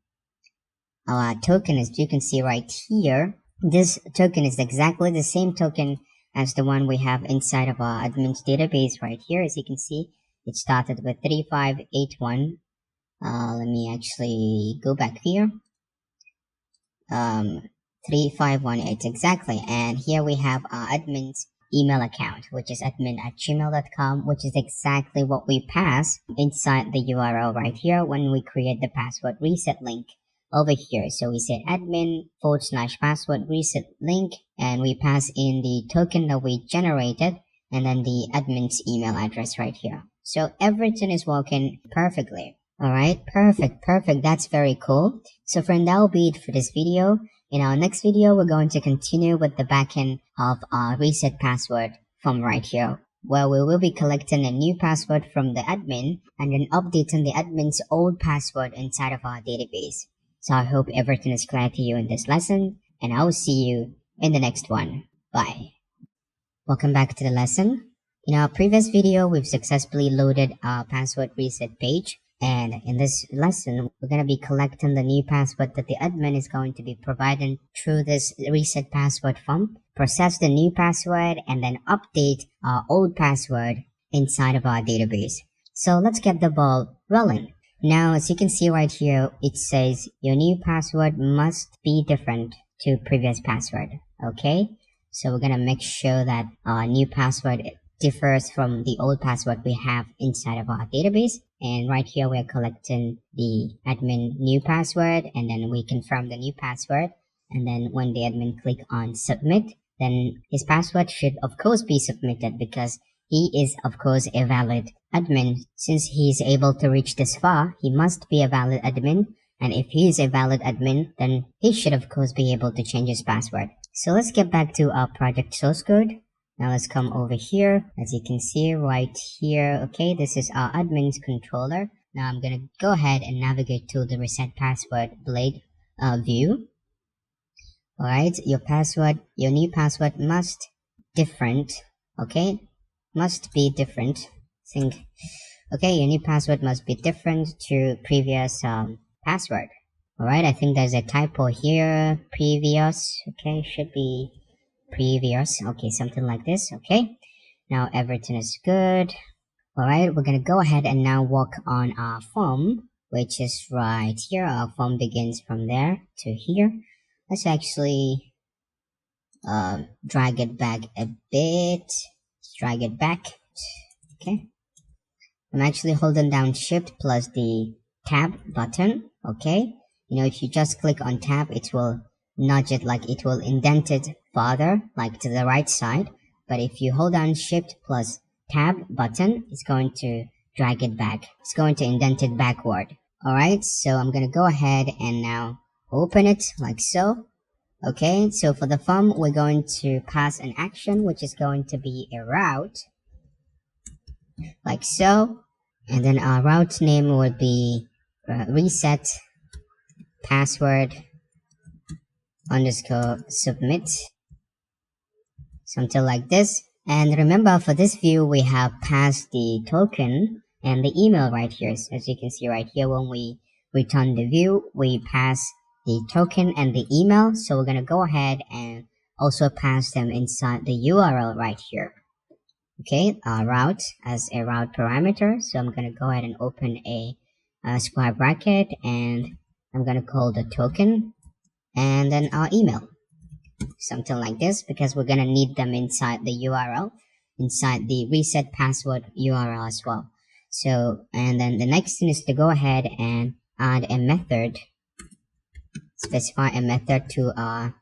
Our token, as you can see right here, this token is exactly the same token as the one we have inside of our admin's database right here. As you can see, it started with 3581. Let me actually go back here. 3518 exactly, and here we have our admin's email account, which is admin@gmail.com, which is exactly what we pass inside the URL right here when we create the password reset link over here. So we say admin/password reset link, and we pass in the token that we generated and then the admin's email address right here. So everything is working perfectly. All right, perfect. That's very cool. So friend, that will be it for this video. In our next video, we're going to continue with the backend of our reset password from right here, where we will be collecting a new password from the admin and then updating the admin's old password inside of our database. So I hope everything is clear to you in this lesson, and I will see you in the next one. Bye. Welcome back to the lesson. In our previous video, we've successfully loaded our password reset page. And in this lesson, we're going to be collecting the new password that the admin is going to be providing through this reset password form, process the new password, and then update our old password inside of our database. So let's get the ball rolling. Now, as you can see right here, it says your new password must be different to previous password. Okay, so we're going to make sure that our new password differs from the old password we have inside of our database. And right here we're collecting the admin new password, and then we confirm the new password, and then when the admin click on submit, then his password should of course be submitted because he is of course a valid admin. Since he is able to reach this far, he must be a valid admin, and if he is a valid admin, then he should of course be able to change his password. So let's get back to our project source code. Now let's come over here. As you can see right here, okay, this is our admin's controller. Now I'm gonna go ahead and navigate to the reset password blade view. Alright, your new password must different, okay, must be different. Okay, your new password must be different to previous password. Alright, I think there's a typo here, previous, okay, should be previous, okay, something like this. Okay, now everything is good. All right, we're gonna go ahead and now work on our form, which is right here. Our form begins from there to here. Let's actually drag it back a bit. Let's drag it back. Okay, I'm actually holding down shift plus the tab button. Okay, you know, if you just click on tab, it will nudge it, like it will indent it farther, like to the right side. But if you hold down shift plus tab button, it's going to drag it back. It's going to indent it backward. Alright, so I'm gonna go ahead and now open it like so. Okay, so for the form, we're going to pass an action, which is going to be a route, like so. And then our route name would be reset password underscore submit, something like this. And remember, for this view, we have passed the token and the email right here. So as you can see right here, when we return the view, we pass the token and the email. So we're going to go ahead and also pass them inside the URL right here. Okay, route as a route parameter. So I'm going to go ahead and open a square bracket, and I'm going to call the token and then our email. Something like this, because we're going to need them inside the URL, inside the reset password URL as well. So, and then the next thing is to go ahead and add a method, specify a method to our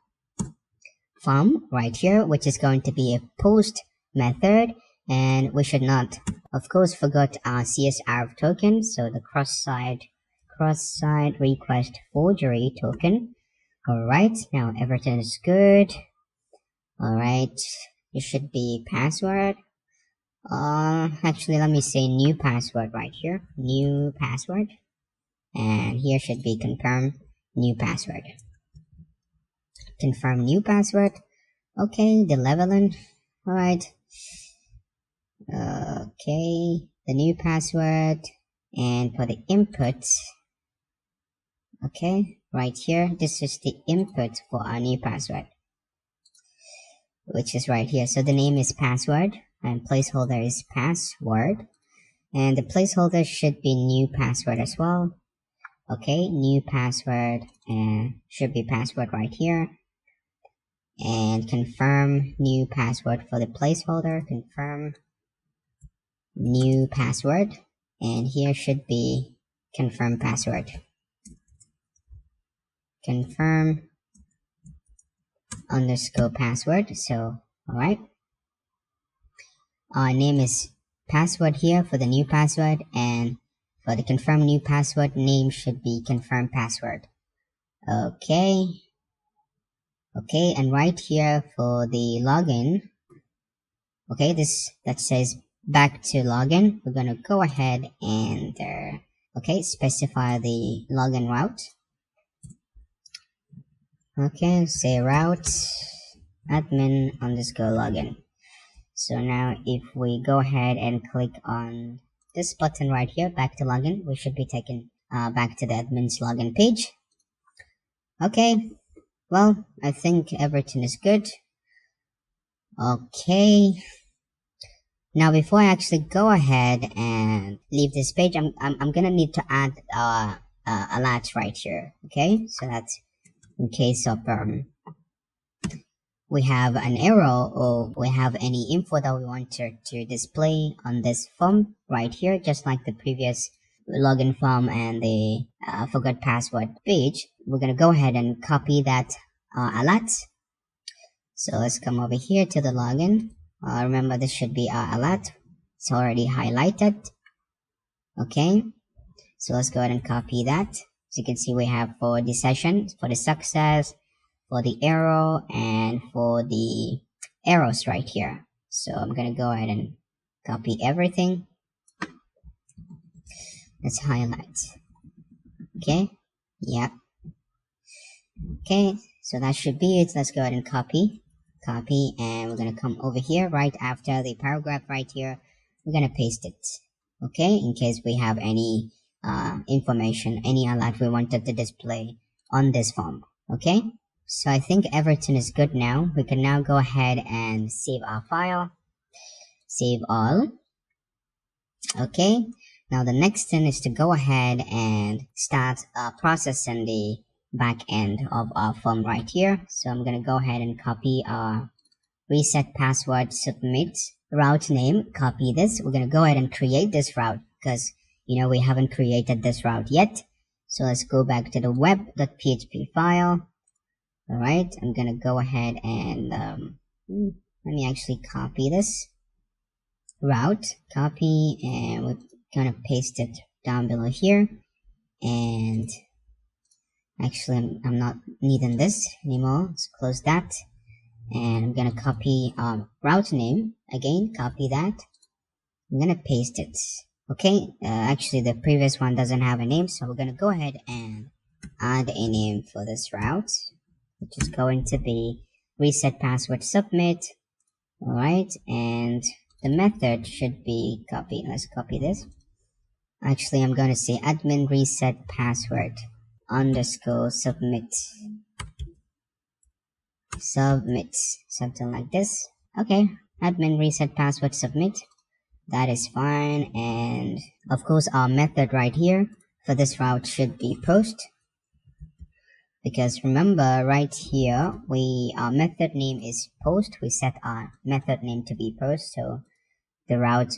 form right here, which is going to be a post method. And we should not, of course, forget our CSRF token. So the cross-site request forgery token. Alright, now everything is good. Alright, it should be password. Actually, let me say new password right here. New password. And here should be confirm new password. Confirm new password. Okay, the leveling. Alright. Okay, the new password. And for the input. Okay, right here, this is the input for our new password, which is right here. So the name is password and placeholder is password, and the placeholder should be new password as well. Okay, new password, and should be password right here, and confirm new password for the placeholder. Confirm new password, and here should be confirm password. Confirm underscore password. So alright, our name is password here for the new password, and for the confirm new password, name should be confirm password. Okay, and right here for the login, okay, this that says back to login, we're gonna go ahead and okay, specify the login route. Okay, say route admin underscore login. So now if we go ahead and click on this button right here, back to login, we should be taken back to the admin's login page. Okay, well, I think everything is good. Okay, now before I actually go ahead and leave this page, I'm gonna need to add alerts right here. Okay, so that's in case of we have an error or we have any info that we want to display on this form right here, just like the previous login form and the forgot password page. We're going to go ahead and copy that alert. So let's come over here to the login. Remember, this should be our alert. It's already highlighted. Okay, so let's go ahead and copy that. As you can see, we have for the session, for the success, for the arrow, and for the arrows right here. So I'm gonna go ahead and copy everything. Let's highlight. Okay, yep. Okay, so that should be it. Let's go ahead and copy, and we're gonna come over here right after the paragraph right here. We're gonna paste it. Okay, in case we have any information, any alert we wanted to display on this form. Okay, so I think everything is good now. We can now go ahead and save our file. Save all. Okay, now the next thing is to go ahead and start processing the back end of our form right here. So I'm gonna go ahead and copy our reset password submit route name. Copy this. We're gonna go ahead and create this route because we haven't created this route yet. So let's go back to the web.php file. All right, I'm gonna go ahead and let me actually copy this route. Copy, and we're gonna paste it down below here. And actually, I'm not needing this anymore. Let's close that. And I'm gonna copy route name again. Copy that. I'm gonna paste it. Okay, actually the previous one doesn't have a name, so we're gonna go ahead and add a name for this route, which is going to be reset password submit. Alright, and the method should be copied. Let's copy this. Actually, I'm going to say admin reset password underscore submit. Something like this. Okay, admin reset password submit. That is fine. And of course, our method right here for this route should be post. Because remember, right here, our method name is post. We set our method name to be post, so the route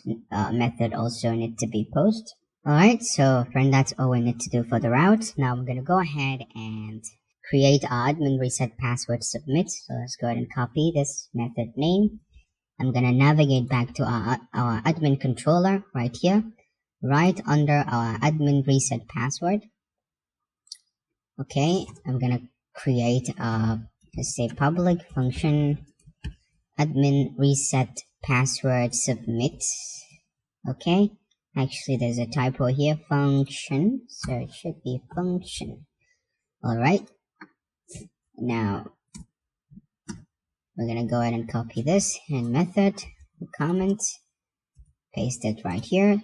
method also need to be post. Alright, so friend, that's all we need to do for the route. Now I'm gonna go ahead and create our admin reset password submit. So let's go ahead and copy this method name. I'm gonna navigate back to our admin controller right here, right under our admin reset password. Okay, I'm gonna create let's say public function admin reset password submit. Okay, actually there's a typo here, function, so it should be function. Alright, now we're gonna go ahead and copy this and method, the comment, paste it right here.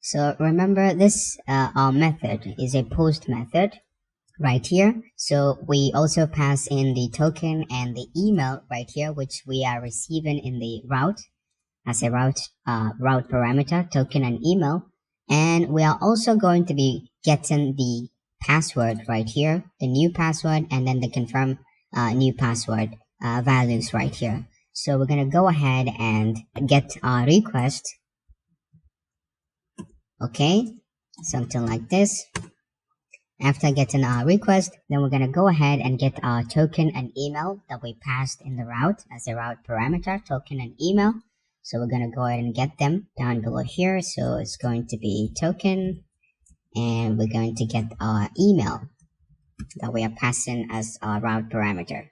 So remember, this our method is a post method right here. So we also pass in the token and the email right here, which we are receiving in the route as a route parameter, token and email. And we are also going to be getting the password right here, the new password, and then the confirm new password values right here. So we're going to go ahead and get our request. Okay, something like this. After getting our request, then we're going to go ahead and get our token and email that we passed in the route as a route parameter, token and email. So we're going to go ahead and get them down below here. So it's going to be token, and we're going to get our email that we are passing as our route parameter.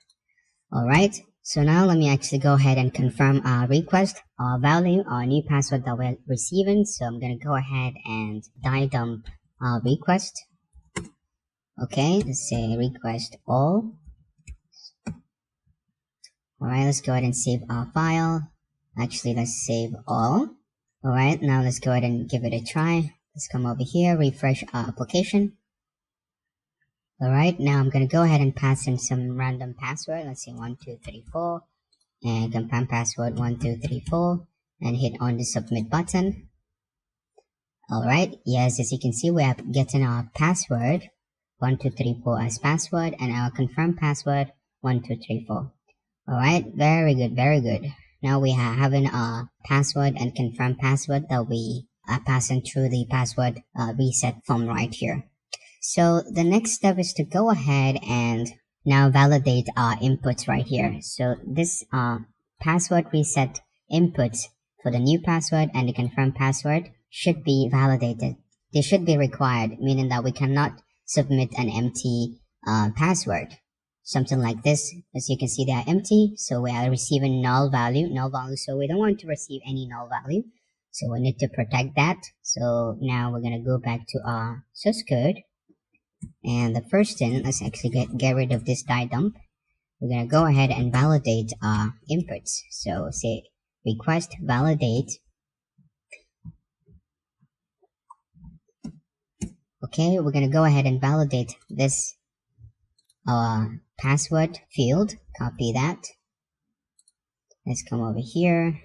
Alright, so now let me actually go ahead and confirm our request, our value, our new password that we're receiving. So I'm going to go ahead and die dump our request. Okay, let's say request all. Alright, let's go ahead and save our file. Actually, let's save all. Alright, now let's go ahead and give it a try. Let's come over here, refresh our application. Alright, now I'm going to go ahead and pass in some random password. Let's say 1234 and confirm password 1234 and hit on the submit button. Alright, yes, as you can see, we are getting our password 1234 as password and our confirm password 1234. Alright, very good, very good. Now we are having our password and confirm password that we are passing through the password reset form right here. So the next step is to go ahead and now validate our inputs right here. So this password reset inputs for the new password and the confirm password should be validated. They should be required, meaning that we cannot submit an empty password. Something like this. As you can see, they are empty, so we are receiving null value, so we don't want to receive any null value, so we need to protect that. So now we're going to go back to our source code, and the first thing, let's actually get rid of this die dump. We're going to go ahead and validate our inputs. So say request validate. Okay, we're going to go ahead and validate this password field. Copy that. Let's come over here,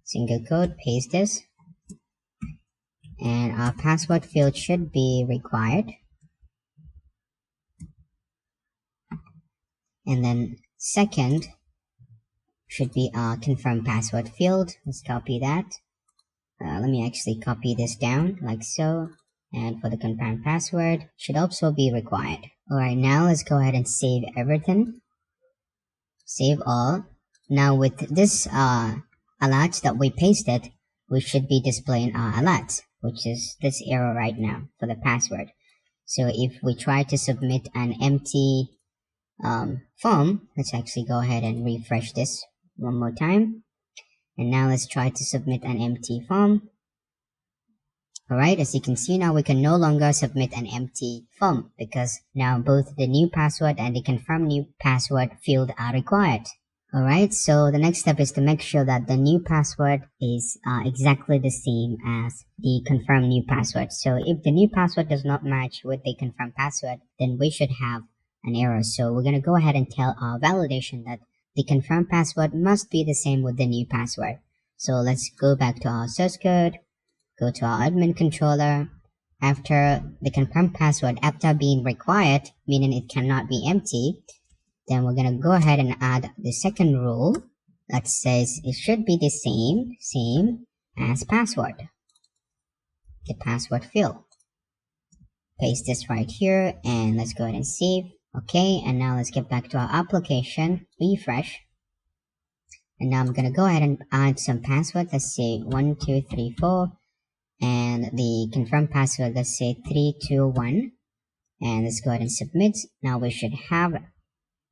single quote, paste this, and our password field should be required. And then second should be our confirm password field. Let's copy that. Let me actually copy this down like so. And for the confirm password, should also be required. Alright, now let's go ahead and save everything. Save all. Now with this alert that we pasted, we should be displaying our alert, which is this error right now for the password. So if we try to submit an empty form, let's actually go ahead and refresh this one more time. And now let's try to submit an empty form. Alright, as you can see now, we can no longer submit an empty form because now both the new password and the confirm new password field are required. Alright, so the next step is to make sure that the new password is exactly the same as the confirmed new password. So if the new password does not match with the confirmed password, then we should have an error. So we're going to go ahead and tell our validation that the confirmed password must be the same with the new password. So let's go back to our source code, go to our admin controller. After the confirmed password, after being required, meaning it cannot be empty, then we're going to go ahead and add the second rule that says it should be the same as password, the password field. Paste this right here and let's go ahead and save. Okay, and now let's get back to our application, refresh. And now I'm going to go ahead and add some password. Let's say 1234 and the confirmed password, let's say 321. And let's go ahead and submit. Now we should have,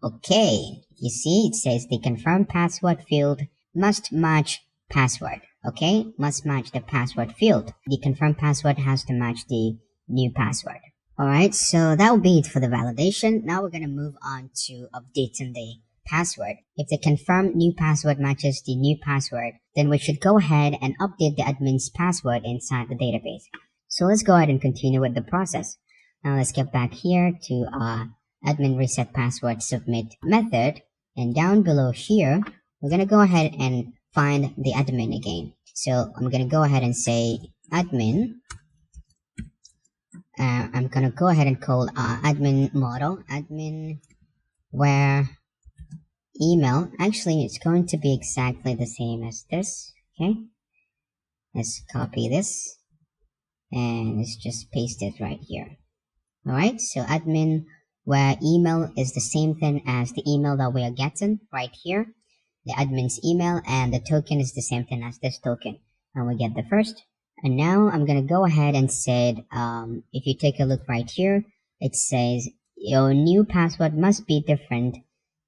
okay, you see it says the confirmed password field must match password. Okay, must match the password field. The confirmed password has to match the new password. Alright, so that will be it for the validation. Now we're going to move on to updating the password. If the confirmed new password matches the new password, then we should go ahead and update the admin's password inside the database. So let's go ahead and continue with the process. Now let's get back here to our admin reset password submit method, and down below here we're going to go ahead and find the admin again. So I'm going to go ahead and say admin. I'm going to go ahead and call our admin model admin where email. Actually, it's going to be exactly the same as this. Okay, let's copy this and let's just paste it right here. Alright, so admin where email is the same thing as the email that we are getting right here, the admin's email, and the token is the same thing as this token, and we get the first. And now I'm gonna go ahead and say, if you take a look right here, it says your new password must be different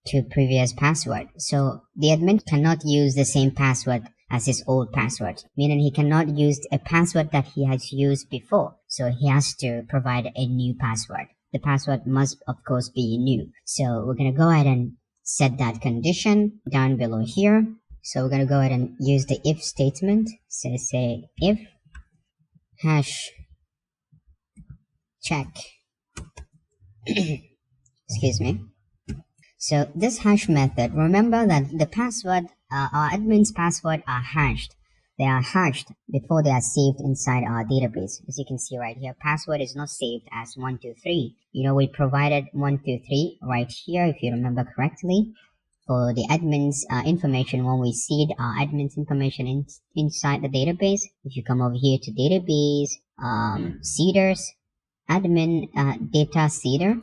to previous password. So the admin cannot use the same password as his old password, meaning he cannot use a password that he has used before. So he has to provide a new password. The password must, of course, be new. So we're going to go ahead and set that condition down below here. So we're going to go ahead and use the if statement. So say if hash check. Excuse me. So this hash method, remember that the password, our admin's password are hashed. They are hashed before they are saved inside our database. As you can see right here, password is not saved as 123. You know, we provided 123 right here, if you remember correctly, for the admin's information when we seed our admin's information inside the database. If you come over here to database, seeders, admin data seeder,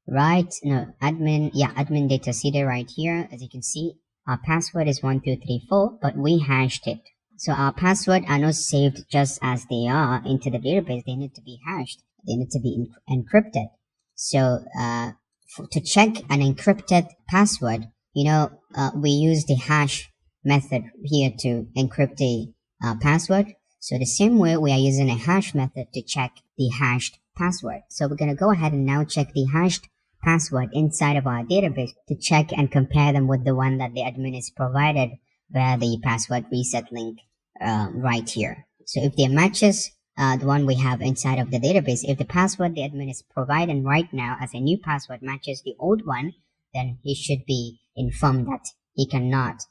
right? No, admin data seeder right here. As you can see, our password is 1234, but we hashed it. So our password are not saved just as they are into the database. They need to be hashed. They need to be encrypted. So to check an encrypted password, you know, we use the hash method here to encrypt the password. So the same way we are using a hash method to check the hashed password. So we're going to go ahead and now check the hashed password inside of our database to check and compare them with the one that the admin is provided via the password reset link right here. So if they matches the one we have inside of the database, if the password the admin is providing right now as a new password matches the old one, then he should be informed that he cannot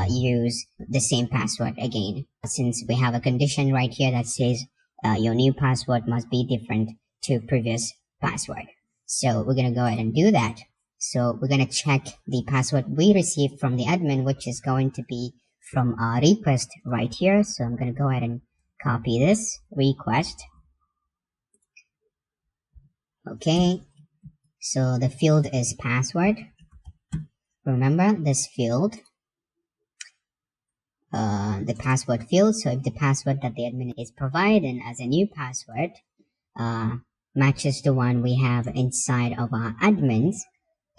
use the same password again, since we have a condition right here that says your new password must be different to previous password. So we're going to go ahead and do that. So we're going to check the password we received from the admin, which is going to be from our request right here. So I'm going to go ahead and copy this request. Okay, so the field is password. Remember this field, the password field. So if the password that the admin is providing as a new password matches the one we have inside of our admins,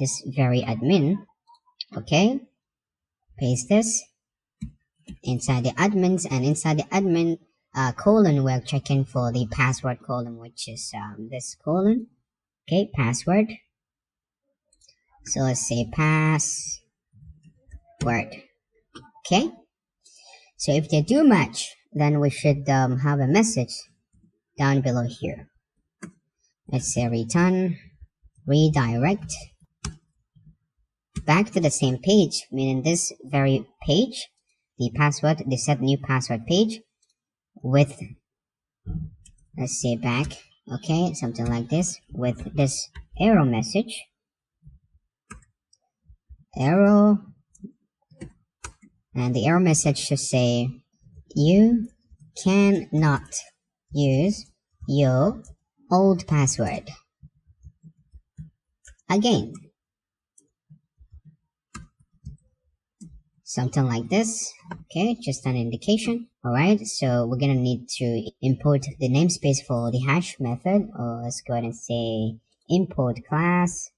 this very admin, okay, paste this inside the admins, and inside the admin colon, we're checking for the password colon, which is this colon. Okay, password. So let's say password Okay, so if they do match, then we should have a message down below here. Let's say return redirect back to the same page, meaning this very page, the set new password page with, let's say back, okay, something like this, with this error message, error, and the error message should say you cannot use your old password again. Something like this. Okay, just an indication. Alright, so we're gonna need to import the namespace for the hash method. Let's go ahead and say import class.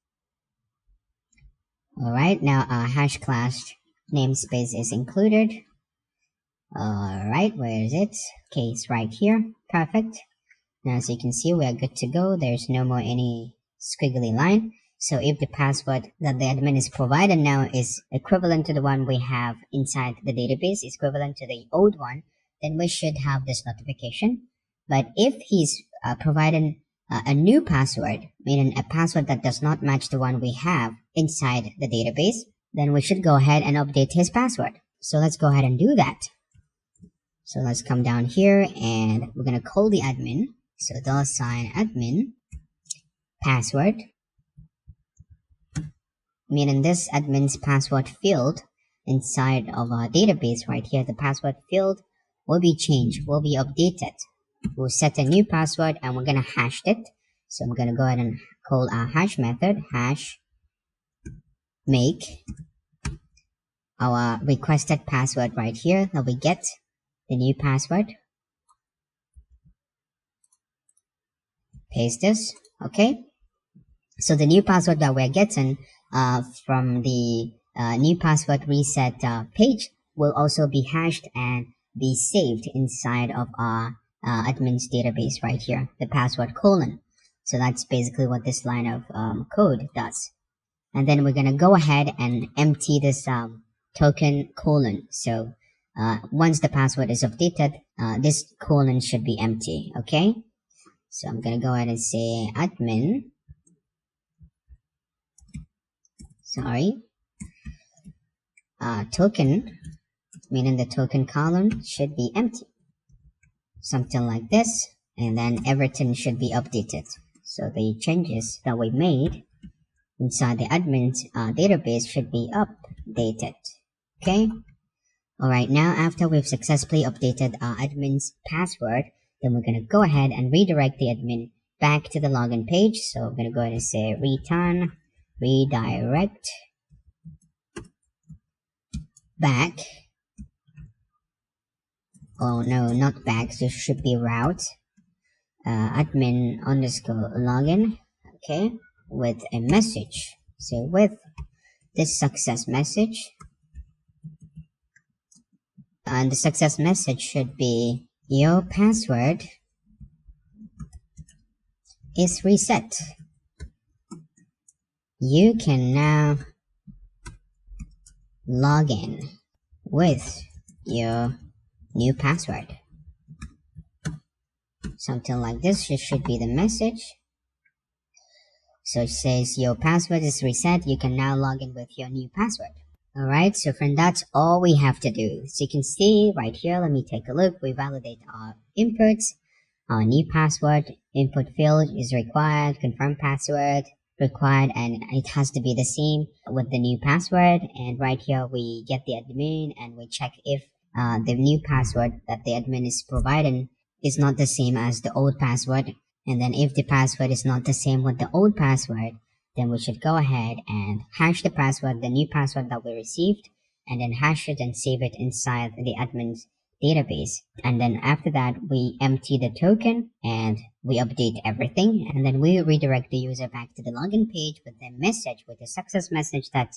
Alright, now our hash class namespace is included. Alright, where is it? Okay, it's right here. Perfect. Now as you can see, we are good to go. There's no more any squiggly line. So if the password that the admin is provided now is equivalent to the one we have inside the database, is equivalent to the old one, then we should have this notification. But if he's providing a new password, meaning a password that does not match the one we have inside the database, then we should go ahead and update his password. So let's go ahead and do that. So let's come down here and we're going to call the admin. So $admin password, meaning this admin's password field inside of our database right here, the password field will be changed, will be updated. We'll set a new password and we're going to hash it. So I'm going to go ahead and call our hash method, hash make our requested password right here that we get the new password. Paste this. Okay. So the new password that we're getting from the new password reset page will also be hashed and be saved inside of our admin's database right here, the password colon. So that's basically what this line of code does. And then we're going to go ahead and empty this token colon. So once the password is updated, this colon should be empty. Okay. So I'm going to go ahead and say admin, token, meaning the token column should be empty. Something like this. And then everything should be updated. So the changes that we made inside the admin's database should be updated. Okay. Alright, now after we've successfully updated our admin's password, then we're going to go ahead and redirect the admin back to the login page. So I'm going to go ahead and say return redirect back. Oh no, not back, so it should be route admin underscore login. Okay, with a message. So with this success message, and the success message should be your password is reset. You can now log in with your new password. Something like this should be the message. So it says your password is reset. You can now log in with your new password. Alright, so friend, that's all we have to do. So you can see right here, let me take a look. We validate our inputs. Our new password input field is required, confirm password required, and it has to be the same with the new password. And right here we get the admin and we check if the new password that the admin is providing is not the same as the old password. And then if the password is not the same with the old password, then we should go ahead and hash the password, the new password that we received, and then hash it and save it inside the admin's database. And then after that, we empty the token and we update everything. And then we redirect the user back to the login page with a message, with a success message that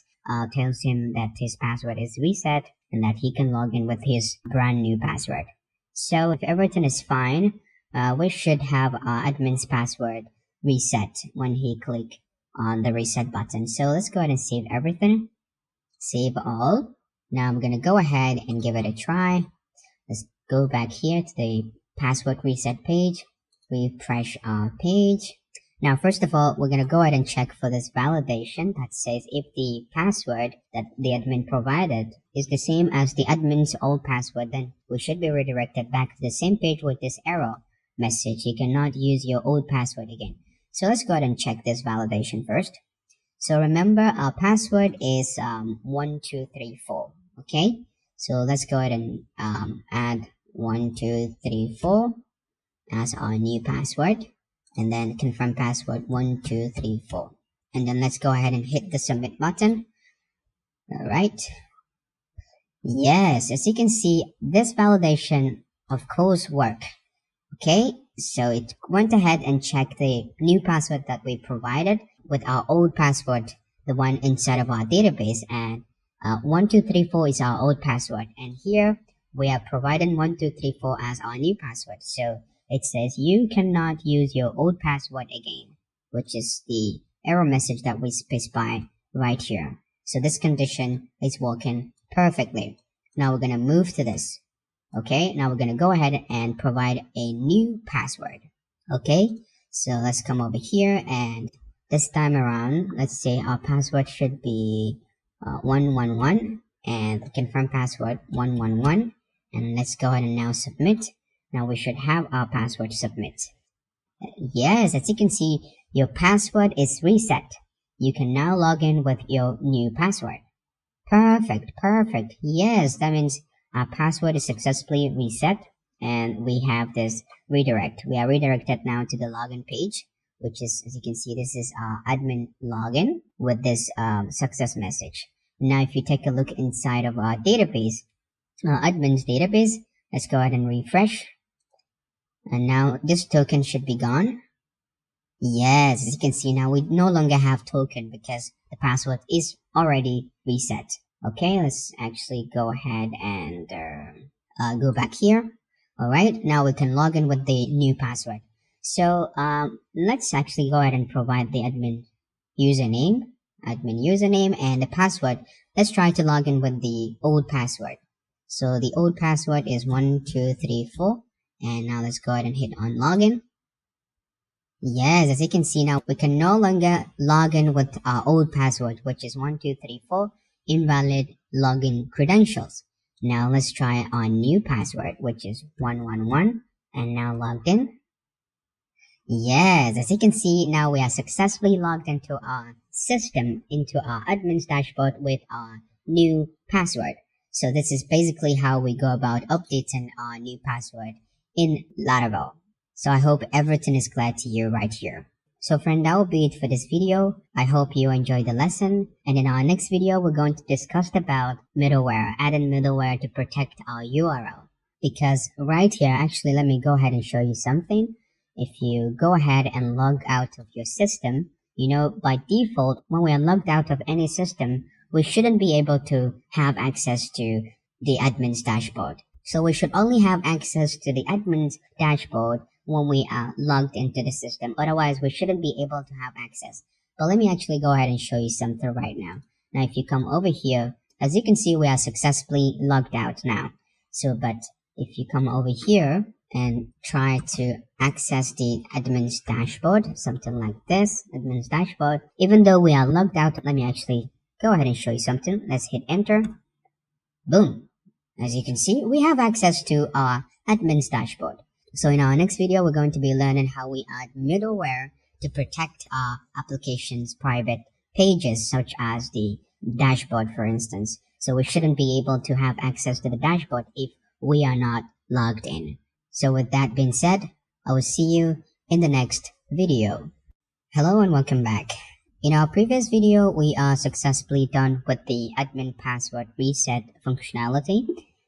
tells him that his password is reset and that he can log in with his brand new password. So if everything is fine, we should have our admin's password reset when he click on the reset button. So let's go ahead and save everything. Save all. Now I'm gonna go ahead and give it a try. Let's go back here to the password reset page, refresh our page. Now, first of all, we're going to go ahead and check for this validation that says if the password that the admin provided is the same as the admin's old password, then we should be redirected back to the same page with this error message. You cannot use your old password again. So let's go ahead and check this validation first. So remember, our password is 1234. Okay, so let's go ahead and add 1234 as our new password, and then confirm password 1234, and then let's go ahead and hit the submit button. All right, yes, as you can see, this validation of course worked. Okay, so it went ahead and checked the new password that we provided with our old password, the one inside of our database, and 1234 is our old password, and here we are providing 1234 as our new password. So it says you cannot use your old password again, which is the error message that we specify right here. So this condition is working perfectly. Now we're going to move to this. Okay, now we're going to go ahead and provide a new password. Okay, so let's come over here, and this time around, let's say our password should be 111, and confirm password 111, and let's go ahead and now submit. Now we should have our password submit. Yes, as you can see, your password is reset. You can now log in with your new password. Perfect, perfect. Yes, that means our password is successfully reset, and we have this redirect. We are redirected now to the login page, which is, as you can see, this is our admin login with this success message. Now, if you take a look inside of our database, admin's database, let's go ahead and refresh. And now this token should be gone. Yes, as you can see, now we no longer have token because the password is already reset. Okay, let's actually go ahead and go back here. All right, now we can log in with the new password. So let's actually go ahead and provide the admin username, and the password. Let's try to log in with the old password. So the old password is 1234, and now let's go ahead and hit on login. Yes, as you can see, now we can no longer log in with our old password, which is 1234, invalid login credentials. Now let's try our new password, which is 111, and now logged in. Yes, as you can see, now we are successfully logged into our system, into our admin's dashboard with our new password. So this is basically how we go about updating our new password in Laravel. So I hope everything is clear to you right here. So friend, that will be it for this video. I hope you enjoyed the lesson. And in our next video, we're going to discuss about middleware, adding middleware to protect our URL. Because right here, actually, let me go ahead and show you something. If you go ahead and log out of your system, by default, when we are logged out of any system, we shouldn't be able to have access to the admin's dashboard. So we should only have access to the admin's dashboard when we are logged into the system. Otherwise, we shouldn't be able to have access. But let me actually go ahead and show you something right now. Now, if you come over here, as you can see, we are successfully logged out now. But if you come over here and try to access the admin's dashboard, something like this, admin's dashboard, even though we are logged out, let me actually go ahead and show you something. Let's hit enter. Boom. As you can see, we have access to our admin's dashboard. So in our next video, we're going to be learning how we add middleware to protect our application's private pages, such as the dashboard, for instance. So we shouldn't be able to have access to the dashboard if we are not logged in. So with that being said, I will see you in the next video. Hello and welcome back. In our previous video, we are successfully done with the admin password reset functionality.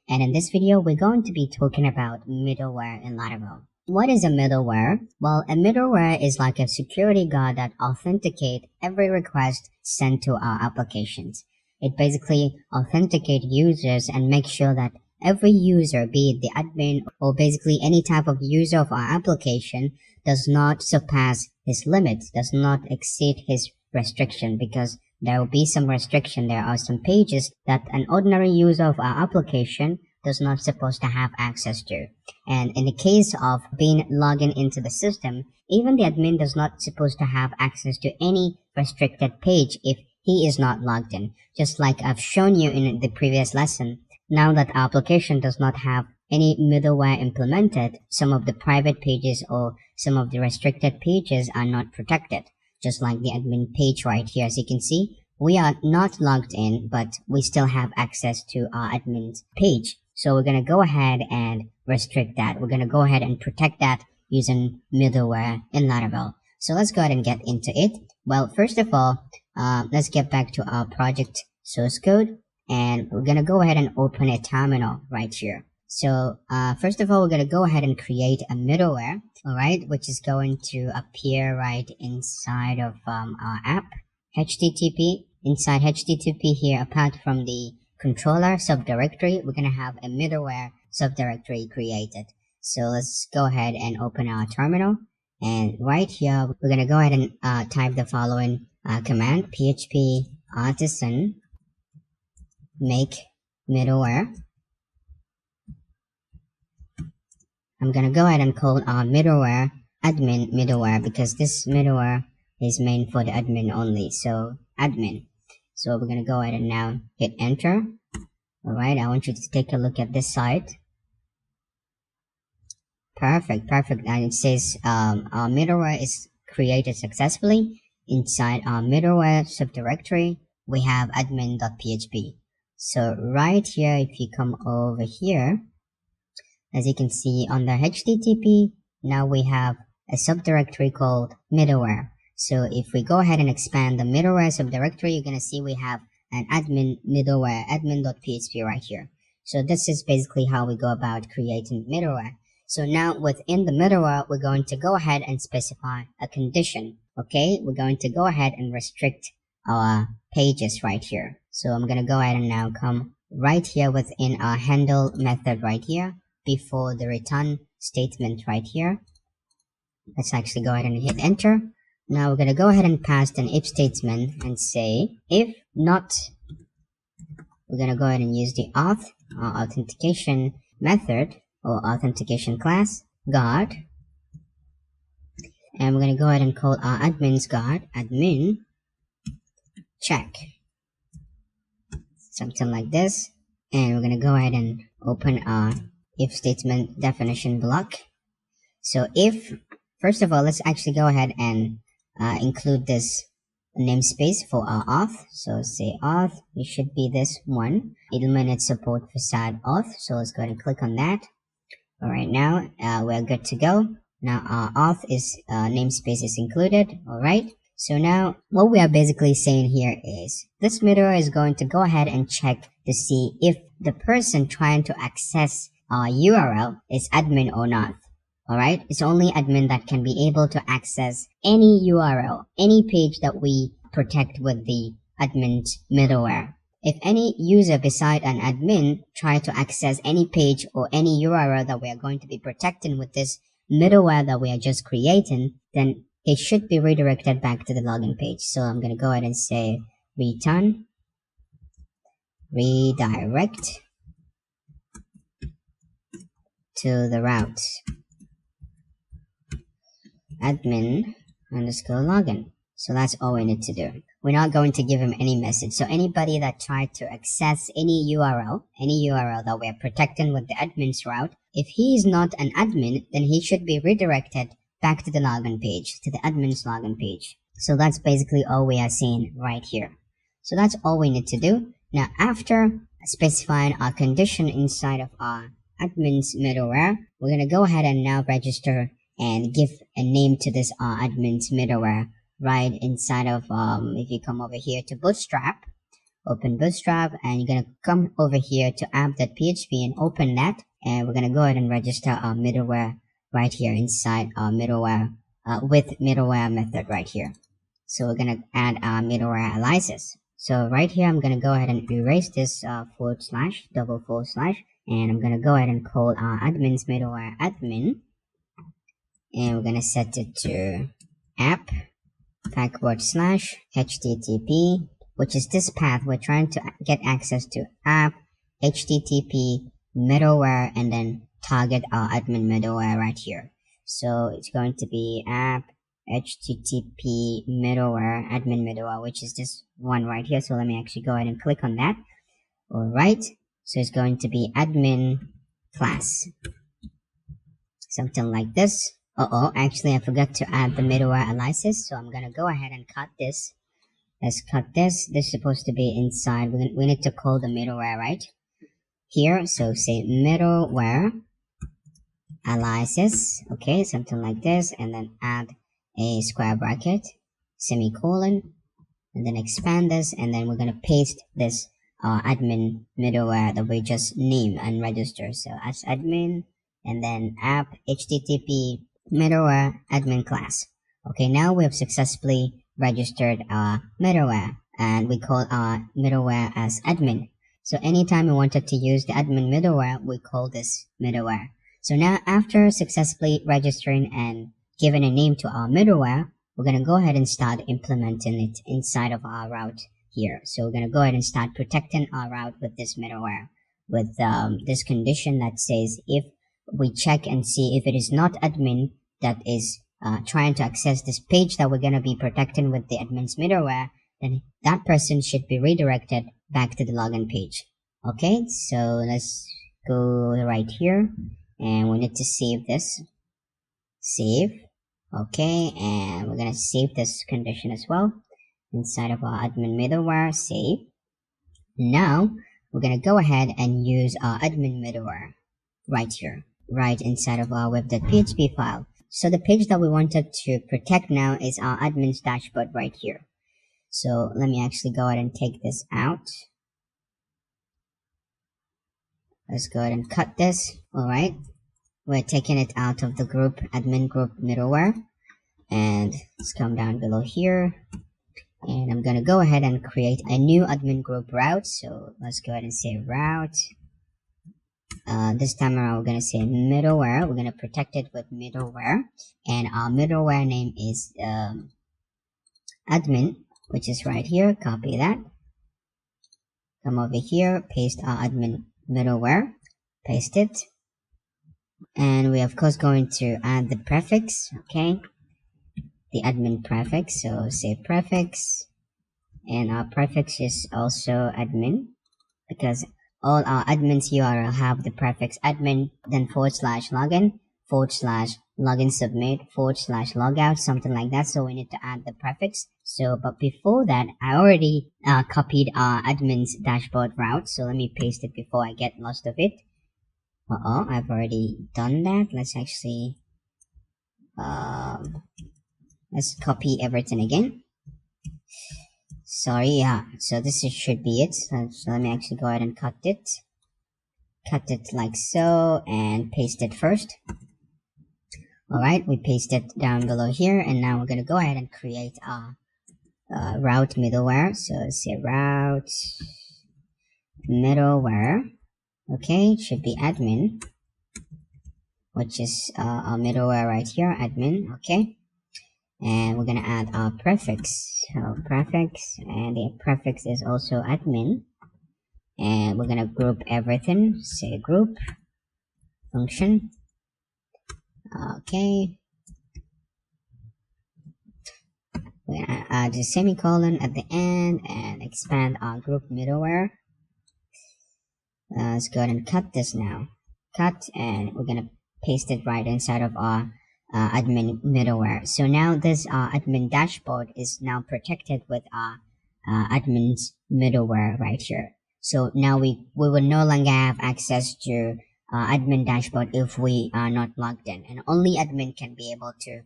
And in this video, we're going to be talking about middleware in Laravel. What is a middleware? Well, a middleware is like a security guard that authenticates every request sent to our applications. It basically authenticates users and makes sure that every user, be it the admin or basically any type of user of our application, does not surpass his limits, does not exceed his restriction, because there will be some restriction. There are some pages that an ordinary user of our application does not supposed to have access to. And in the case of being logging into the system, even the admin does not supposed to have access to any restricted page if he is not logged in. Just like I've shown you in the previous lesson, now that our application does not have any middleware implemented, some of the private pages or some of the restricted pages are not protected. Just like the admin page right here, as you can see, we are not logged in, but we still have access to our admin's page. So we're going to go ahead and restrict that. We're going to go ahead and protect that using middleware in Laravel. So let's go ahead and get into it. Well, first of all, let's get back to our project source code, and we're going to go ahead and open a terminal right here. So first of all, we're going to go ahead and create a middleware, all right, which is going to appear right inside of our app. HTTP, inside HTTP here, apart from the controller subdirectory, we're going to have a middleware subdirectory created. So let's go ahead and open our terminal. And right here, we're going to go ahead and type the following command, php artisan make middleware. I'm going to go ahead and call our middleware admin middleware because this middleware is meant for the admin only. So admin. So we're going to go ahead and now hit enter. Alright, I want you to take a look at this side. Perfect. And it says our middleware is created successfully. Inside our middleware subdirectory, we have admin.php. So right here, if you come over here, as you can see on the HTTP, now we have a subdirectory called middleware. So if we go ahead and expand the middleware subdirectory, you're going to see we have an admin middleware, admin.php right here. So this is basically how we go about creating middleware. So now within the middleware, we're going to go ahead and specify a condition. Okay, we're going to go ahead and restrict our pages right here. So I'm going to go ahead and now come right here within our handle method right here before the return statement right here. Let's actually go ahead and hit enter. Now we're going to go ahead and pass an if statement and say if not, we're going to go ahead and use the auth or authentication method or authentication class guard, and we're going to go ahead and call our admin's guard admin check, something like this. And we're going to go ahead and open our if statement definition block. So if, first of all, let's actually go ahead and include this namespace for our auth. So say auth, it should be this one. Eliminate support facade auth. So let's go ahead and click on that. Alright, now we're good to go. Now our auth is namespace is included. Alright, so now what we are basically saying here is this middleware is going to go ahead and check to see if the person trying to access our URL is admin or not. Alright, it's only admin that can be able to access any URL, any page that we protect with the admin's middleware. If any user beside an admin try to access any page or any URL that we are going to be protecting with this middleware that we are just creating, then it should be redirected back to the login page. So I'm going to go ahead and say return, redirect to the route admin underscore login. So that's all we need to do. We're not going to give him any message. So anybody that tried to access any URL that we're protecting with the admin's route, if he is not an admin, then he should be redirected back to the login page, to the admin's login page. So that's basically all we are seeing right here. So that's all we need to do. Now, after specifying our condition inside of our admin's middleware, we're going to go ahead and now register and give a name to this admin's middleware right inside of, if you come over here to Bootstrap, open Bootstrap, and you're going to come over here to app.php and open that, and we're going to go ahead and register our middleware right here inside our middleware with middleware method right here. So we're going to add our middleware aliases. So right here, I'm going to go ahead and erase this // double // and I'm going to go ahead and call our admin's middleware admin, and we're going to set it to app /http which is this path. We're trying to get access to app, HTTP, middleware, and then target our admin middleware right here. So it's going to be app, HTTP, middleware, admin middleware, which is this one right here. So let me actually go ahead and click on that. All right. So it's going to be admin class. Something like this. Actually I forgot to add the middleware aliases, so I'm gonna go ahead and cut this. Let's cut this. This is supposed to be inside. We need to call the middleware right here. So say middleware aliases. Okay, something like this, and then add a square bracket, semicolon, and then expand this, and then we're gonna paste this admin middleware that we just name and register. So as admin, and then app HTTP middleware admin class. Okay, now we have successfully registered our middleware, and we call our middleware as admin. So anytime we wanted to use the admin middleware, we call this middleware. So now after successfully registering and giving a name to our middleware, we're going to go ahead and start implementing it inside of our route here. So we're going to go ahead and start protecting our route with this middleware, with this condition that says if we check and see if it is not admin that is trying to access this page that we're going to be protecting with the admin's middleware, then that person should be redirected back to the login page. Okay, so let's go right here, and we need to save this. Save. Okay, and we're going to save this condition as well inside of our admin middleware. Save. Now we're going to go ahead and use our admin middleware right here, right inside of our web.php file. So the page that we wanted to protect now is our admin's dashboard right here. So let me actually go ahead and take this out. Let's go ahead and cut this. All right, we're taking it out of the group, admin group middleware, and let's come down below here, and I'm gonna go ahead and create a new admin group route. So let's go ahead and say route. This time around we're gonna say middleware. We're gonna protect it with middleware, and our middleware name is admin, which is right here. Copy that, come over here, paste our admin middleware, paste it, and we of course going to add the prefix. Okay, the admin prefix. So say prefix, and our prefix is also admin, because all our admins URL have the prefix admin, then /login, /login submit, /logout, something like that. So we need to add the prefix. So, but before that, I already copied our admin's dashboard route. So let me paste it before I get lost of it. I've already done that. Let's actually, let's copy everything again. Sorry, yeah, so this should be it. So let me actually go ahead and cut it like so, and paste it first. Alright, we paste it down below here, and now we're gonna go ahead and create our route middleware. So let's say route middleware. Okay, it should be admin, which is our middleware right here, admin. Okay, and we're gonna add our prefix. So prefix, and the prefix is also admin, and we're gonna group everything. Say group function. Okay, we're gonna add a semicolon at the end and expand our group middleware. Let's go ahead and cut this now. Cut, and we're gonna paste it right inside of our admin middleware. So now this admin dashboard is now protected with our admin's middleware right here. So now we will no longer have access to admin dashboard if we are not logged in, and only admin can be able to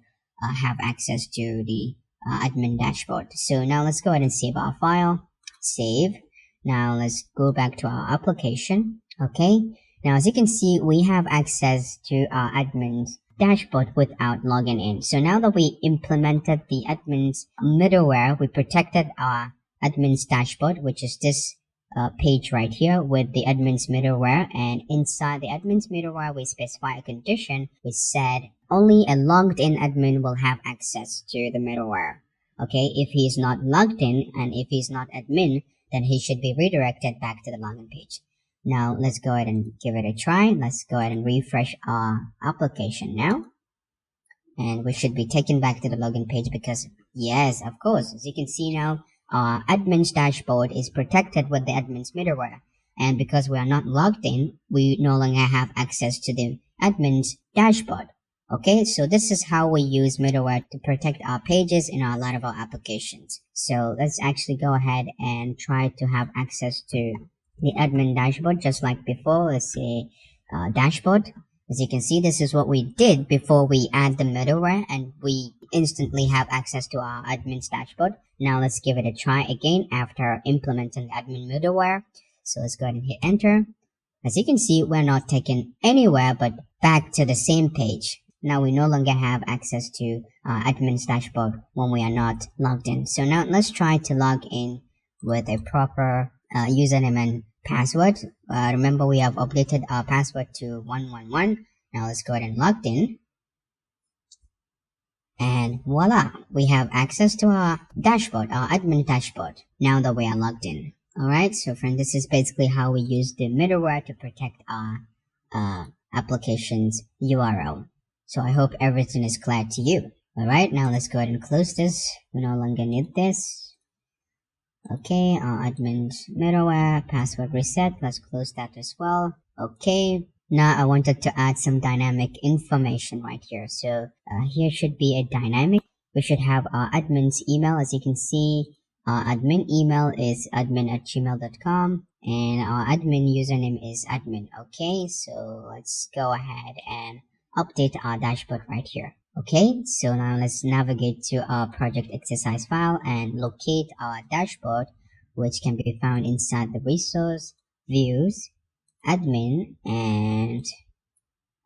have access to the admin dashboard. So now let's go ahead and save our file. Save. Now let's go back to our application. Okay, now as you can see, we have access to our admin's dashboard without logging in. So now that we implemented the admin's middleware, we protected our admin's dashboard, which is this page right here with the admin's middleware, and inside the admin's middleware we specify a condition which said only a logged in admin will have access to the middleware. Okay, if he's not logged in and if he's not admin, then he should be redirected back to the login page. Now let's go ahead and give it a try. Let's go ahead and refresh our application now. And we should be taken back to the login page because, yes, of course, as you can see now, our admin's dashboard is protected with the admin's middleware. And because we are not logged in, we no longer have access to the admin's dashboard. Okay, so this is how we use middleware to protect our pages in our Laravel applications. So let's actually go ahead and try to have access to the admin dashboard just like before. Let's say dashboard. As you can see, this is what we did before we add the middleware, and we instantly have access to our admin's dashboard. Now let's give it a try again after implementing the admin middleware. So let's go ahead and hit enter. As you can see, we're not taken anywhere but back to the same page. Now we no longer have access to admin's dashboard when we are not logged in. So now let's try to log in with a proper username and password. Remember, we have updated our password to 111. Now let's go ahead and log in. And voila, we have access to our dashboard, our admin dashboard, now that we are logged in. Alright, so friend, this is basically how we use the middleware to protect our application's URL. So I hope everything is clear to you. Alright, now let's go ahead and close this. We no longer need this. Okay, our admin's middleware, password reset. Let's close that as well. Okay, now I wanted to add some dynamic information right here. So here should be a dynamic. We should have our admin's email. As you can see, our admin email is admin@gmail.com and our admin username is admin. Okay, so let's go ahead and update our dashboard right here. Okay, so now let's navigate to our project exercise file and locate our dashboard, which can be found inside the resource, views, admin, and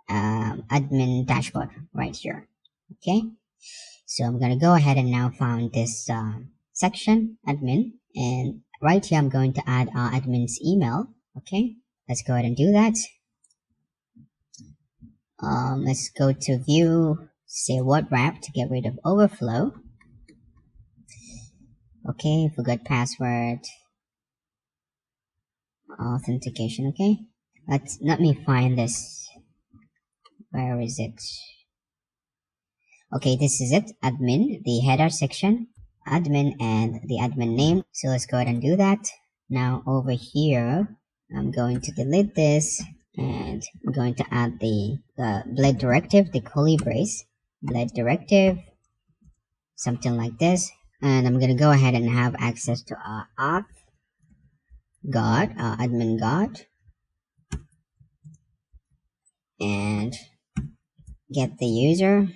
admin dashboard right here. Okay, so I'm going to go ahead and now find this section, admin, and right here I'm going to add our admin's email. Okay, let's go ahead and do that. Let's go to view, say word wrap to get rid of overflow. Okay, forgot password, authentication. Okay, let me find this. Where is it? Okay, this is it. Admin, the header section, admin, and the admin name. So let's go ahead and do that. Now over here, I'm going to delete this. And I'm going to add the blade directive, the curly brace, blade directive, something like this. And I'm going to go ahead and have access to our auth guard, admin guard, and get the user.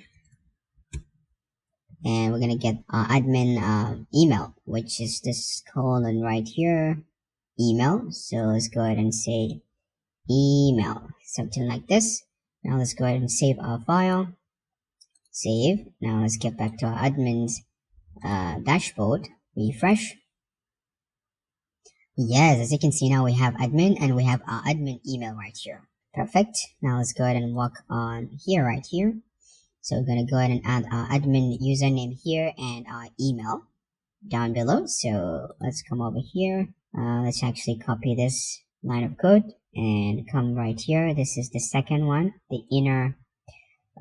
And we're going to get our admin email, which is this colon right here, email. So let's go ahead and say email, something like this. Now let's go ahead and save our file. Save. Now let's get back to our admin's dashboard. Refresh. Yes, as you can see now we have admin and we have our admin email right here. Perfect. Now let's go ahead and work on here right here. So we're going to go ahead and add our admin username here and our email down below. So let's come over here. Let's actually copy this line of code and come right here. This is the second one, the inner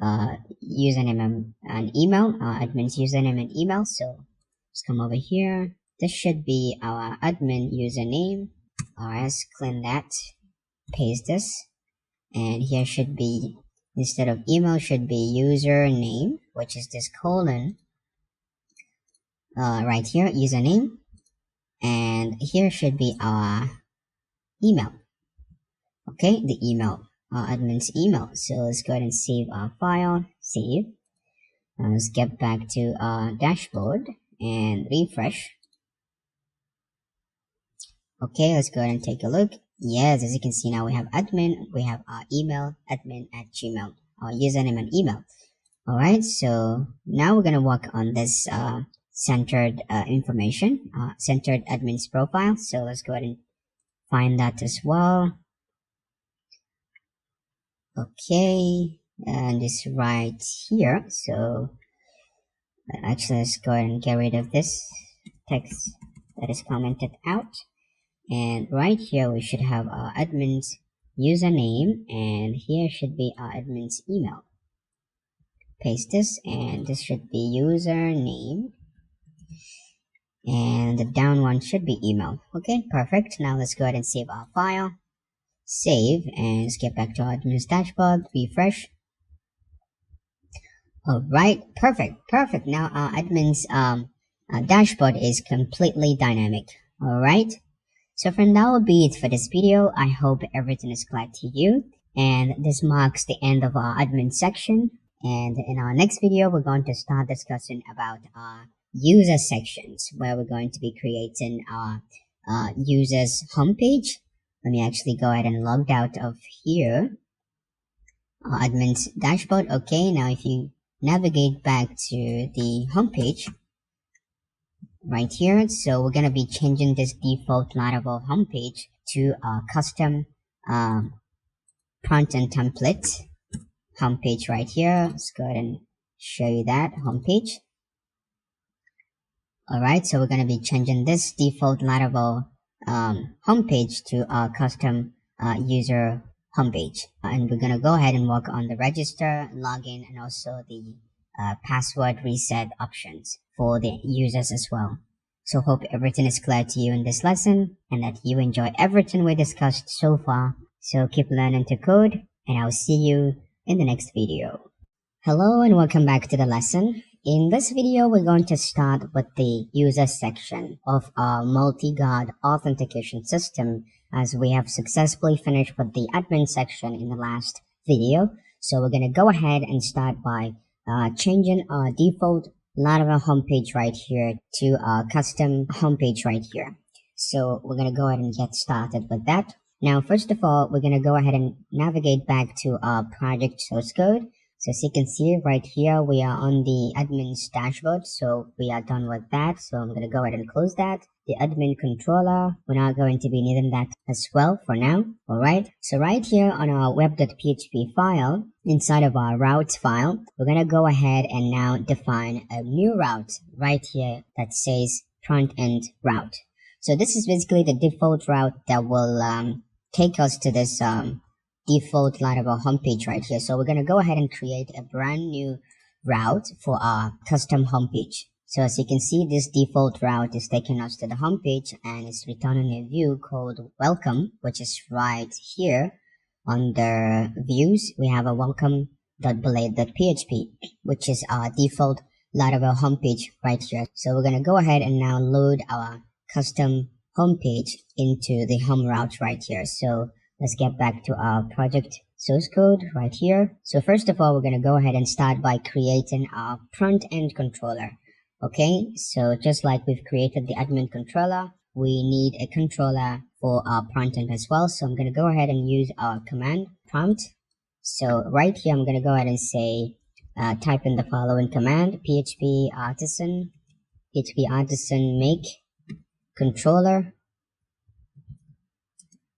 username and email, admin's username and email. So let's come over here. This should be our admin username. Alright, let's clean that, paste this, and here should be, instead of email, should be username, which is this colon right here, username, and here should be our email. Okay, the email, admin's email. So let's go ahead and save our file, save. Let's get back to our dashboard and refresh. Okay, let's go ahead and take a look. Yes, as you can see now we have admin, we have our email, admin@gmail, our username and email. Alright, so now we're going to work on this centered information, centered admin's profile. So let's go ahead and find that as well. Okay, and it's right here. So Actually, let's go ahead and get rid of this text that is commented out. And right here, we should have our admin's username, and here should be our admin's email. Paste this, and this should be username, and the down one should be email. Okay, perfect. Now let's go ahead and save our file. Save, and let's get back to our admin's dashboard. Refresh. Alright, perfect. Now our admin's dashboard is completely dynamic. Alright, so friend, that will be it for this video. I hope everything is clear to you, and this marks the end of our admin section. And in our next video, we're going to start discussing about our user sections, where we're going to be creating our users homepage. Let me actually go ahead and log out of here. Our admin's dashboard. Okay, now if you navigate back to the homepage right here, so we're going to be changing this default Laravel homepage to a custom prompt and template homepage right here. Let's go ahead and show you that homepage. Alright, so we're going to be changing this default Laravel homepage to a custom user homepage, and we're going to go ahead and work on the register, login, and also the password reset options for the users as well. So hope everything is clear to you in this lesson, and that you enjoy everything we discussed so far. So keep learning to code, and I'll see you in the next video. Hello and welcome back to the lesson. In this video, we're going to start with the user section of our Multi-Guard Authentication System, as we have successfully finished with the admin section in the last video. So we're going to go ahead and start by changing our default Laravel homepage right here to our custom homepage right here. So we're going to go ahead and get started with that. Now, first of all, we're going to go ahead and navigate back to our project source code. So as you can see right here, we are on the admin's dashboard. So we are done with that. So I'm going to go ahead and close that. The admin controller, we're not going to be needing that as well for now. Alright, so right here on our web.php file, inside of our routes file, we're going to go ahead and now define a new route right here that says front end route. So this is basically the default route that will take us to this default Laravel homepage right here. So we're going to go ahead and create a brand new route for our custom homepage. So as you can see, this default route is taking us to the homepage, and it's returning a view called welcome, which is right here under views. We have a welcome.blade.php, which is our default Laravel homepage right here. So we're going to go ahead and now load our custom homepage into the home route right here. So let's get back to our project source code right here. So first of all, we're going to go ahead and start by creating our front end controller. Okay, so just like we've created the admin controller, we need a controller for our front end as well. So I'm going to go ahead and use our command prompt. So right here, I'm going to go ahead and say, type in the following command: php artisan make controller.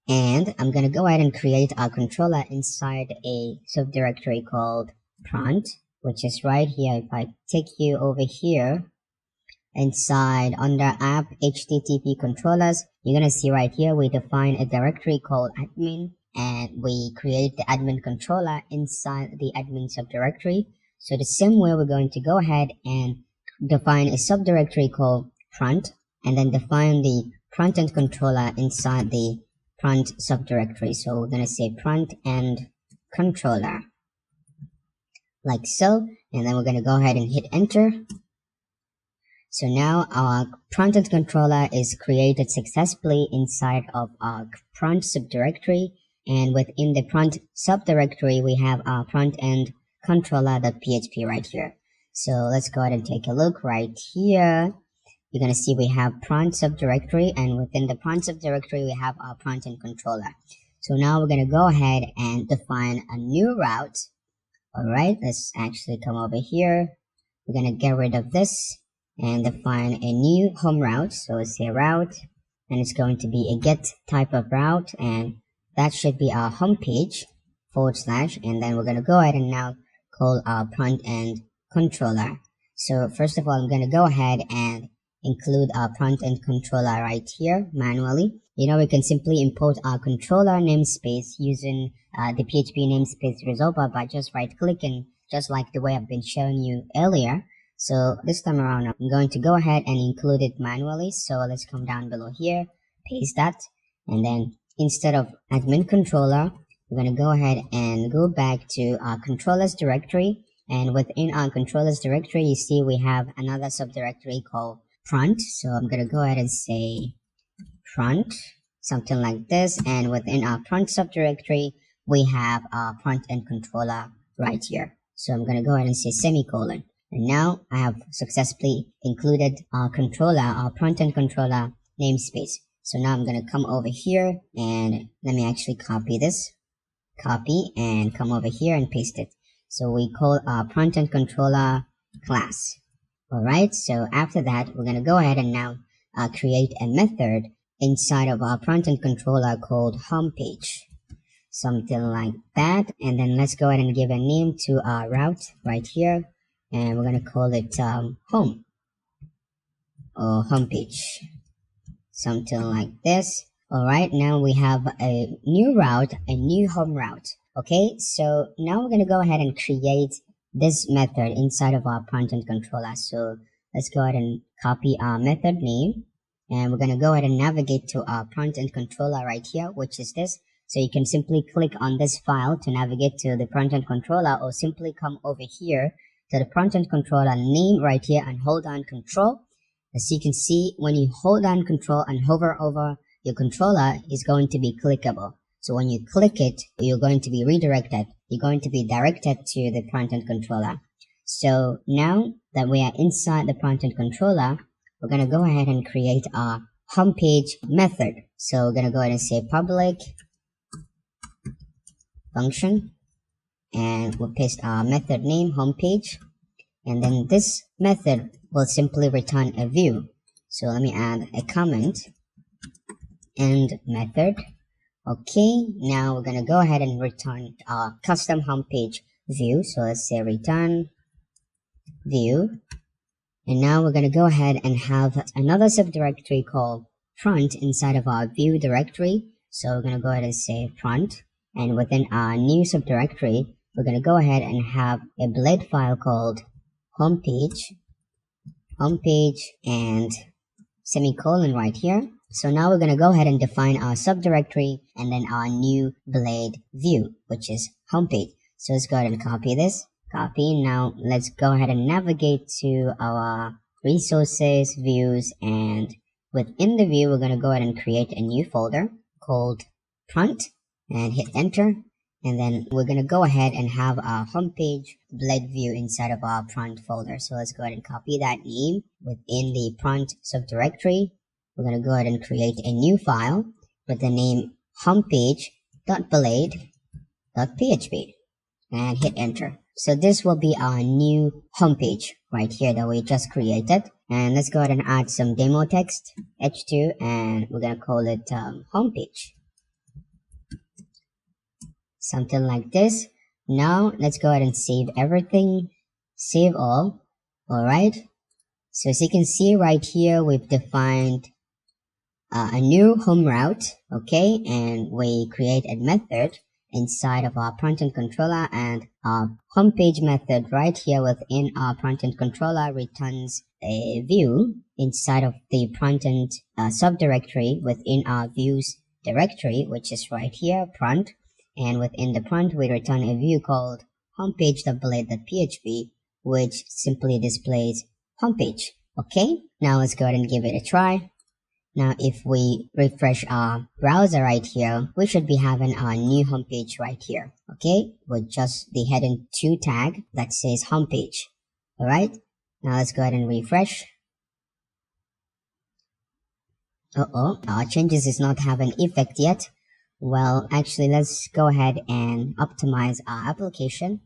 And I'm going to go ahead and create our controller inside a subdirectory called prompt, which is right here. If I take you over here, inside under app http controllers, you're going to see right here we define a directory called admin, and we create the admin controller inside the admin subdirectory. So the same way, we're going to go ahead and define a subdirectory called front, and then define the front end controller inside the front subdirectory. So we're going to say front end controller like so, and then we're going to go ahead and hit enter. So now our front end controller is created successfully inside of our front subdirectory, and within the front subdirectory we have our front end controller.php right here. So let's go ahead and take a look right here. You're going to see we have front subdirectory, and within the front subdirectory we have our front end controller. So now we're going to go ahead and define a new route. Alright, let's actually come over here. We're going to get rid of this and define a new home route. So it's a route, and it's going to be a get type of route, and that should be our home page / and then we're going to go ahead and now call our front end controller. So first of all, I'm going to go ahead and include our front-end controller right here manually. We can simply import our controller namespace using the PHP namespace resolver by just right-clicking, just like the way I've been showing you earlier. So this time around, I'm going to go ahead and include it manually. So let's come down below here, paste that, and then instead of admin controller, we're going to go ahead and go back to our controllers directory. And within our controllers directory, you see we have another subdirectory called front. So I'm going to go ahead and say front, something like this. And within our front subdirectory, we have our front-end controller right here. So I'm going to go ahead and say semicolon. And now I have successfully included our controller, our front-end controller namespace. So now I'm going to come over here and let me actually copy this. Copy and come over here and paste it. So we call our front-end controller class. Alright, so after that, we're going to go ahead and now create a method inside of our front-end controller called homepage. Something like that. And then let's go ahead and give a name to our route right here. And we're going to call it home or homepage. Something like this. Alright, now we have a new route, a new home route. Okay, so now we're going to go ahead and create this method inside of our front-end controller. So let's go ahead and copy our method name. And we're going to go ahead and navigate to our front-end controller right here, which is this. So you can simply click on this file to navigate to the front-end controller, or simply come over here to the front-end controller name right here and hold down control. As you can see, when you hold down control and hover over your controller, is going to be clickable. So when you click it, you're going to be redirected. You're going to be directed to the front-end controller. So now that we are inside the front-end controller, we're going to go ahead and create our homepage method. So we're going to go ahead and say public function, and we'll paste our method name homepage. And then this method will simply return a view. So let me add a comment and method. Okay, now we're going to go ahead and return our custom homepage view. So let's say return view. And now we're going to go ahead and have another subdirectory called front inside of our view directory. So we're going to go ahead and say front. And within our new subdirectory, we're going to go ahead and have a blade file called homepage and semicolon right here. So now we're going to go ahead and define our subdirectory and then our new blade view, which is homepage. So let's go ahead and copy this. Copy. Now let's go ahead and navigate to our resources, views, and within the view, we're going to go ahead and create a new folder called front and hit enter. And then we're going to go ahead and have our homepage blade view inside of our front folder. So let's go ahead and copy that name within the front subdirectory. We're going to go ahead and create a new file with the name homepage.blade.php and hit enter. So this will be our new homepage right here that we just created. And let's go ahead and add some demo text, h2, and we're going to call it homepage. Something like this. Now let's go ahead and save everything. Save all. Alright. So as you can see right here, we've defined a new home route. Okay. And we create a method inside of our front-end controller, and our homepage method right here within our front-end controller returns a view inside of the front-end subdirectory within our views directory, which is right here, front. And within the front, we return a view called homepage.blade.php, which simply displays homepage. Okay, now let's go ahead and give it a try. Now, if we refresh our browser right here, we should be having our new homepage right here. Okay, with just the heading 2 tag that says homepage. Alright, now let's go ahead and refresh. Our changes is not having effect yet. Well, actually, let's go ahead and optimize our application.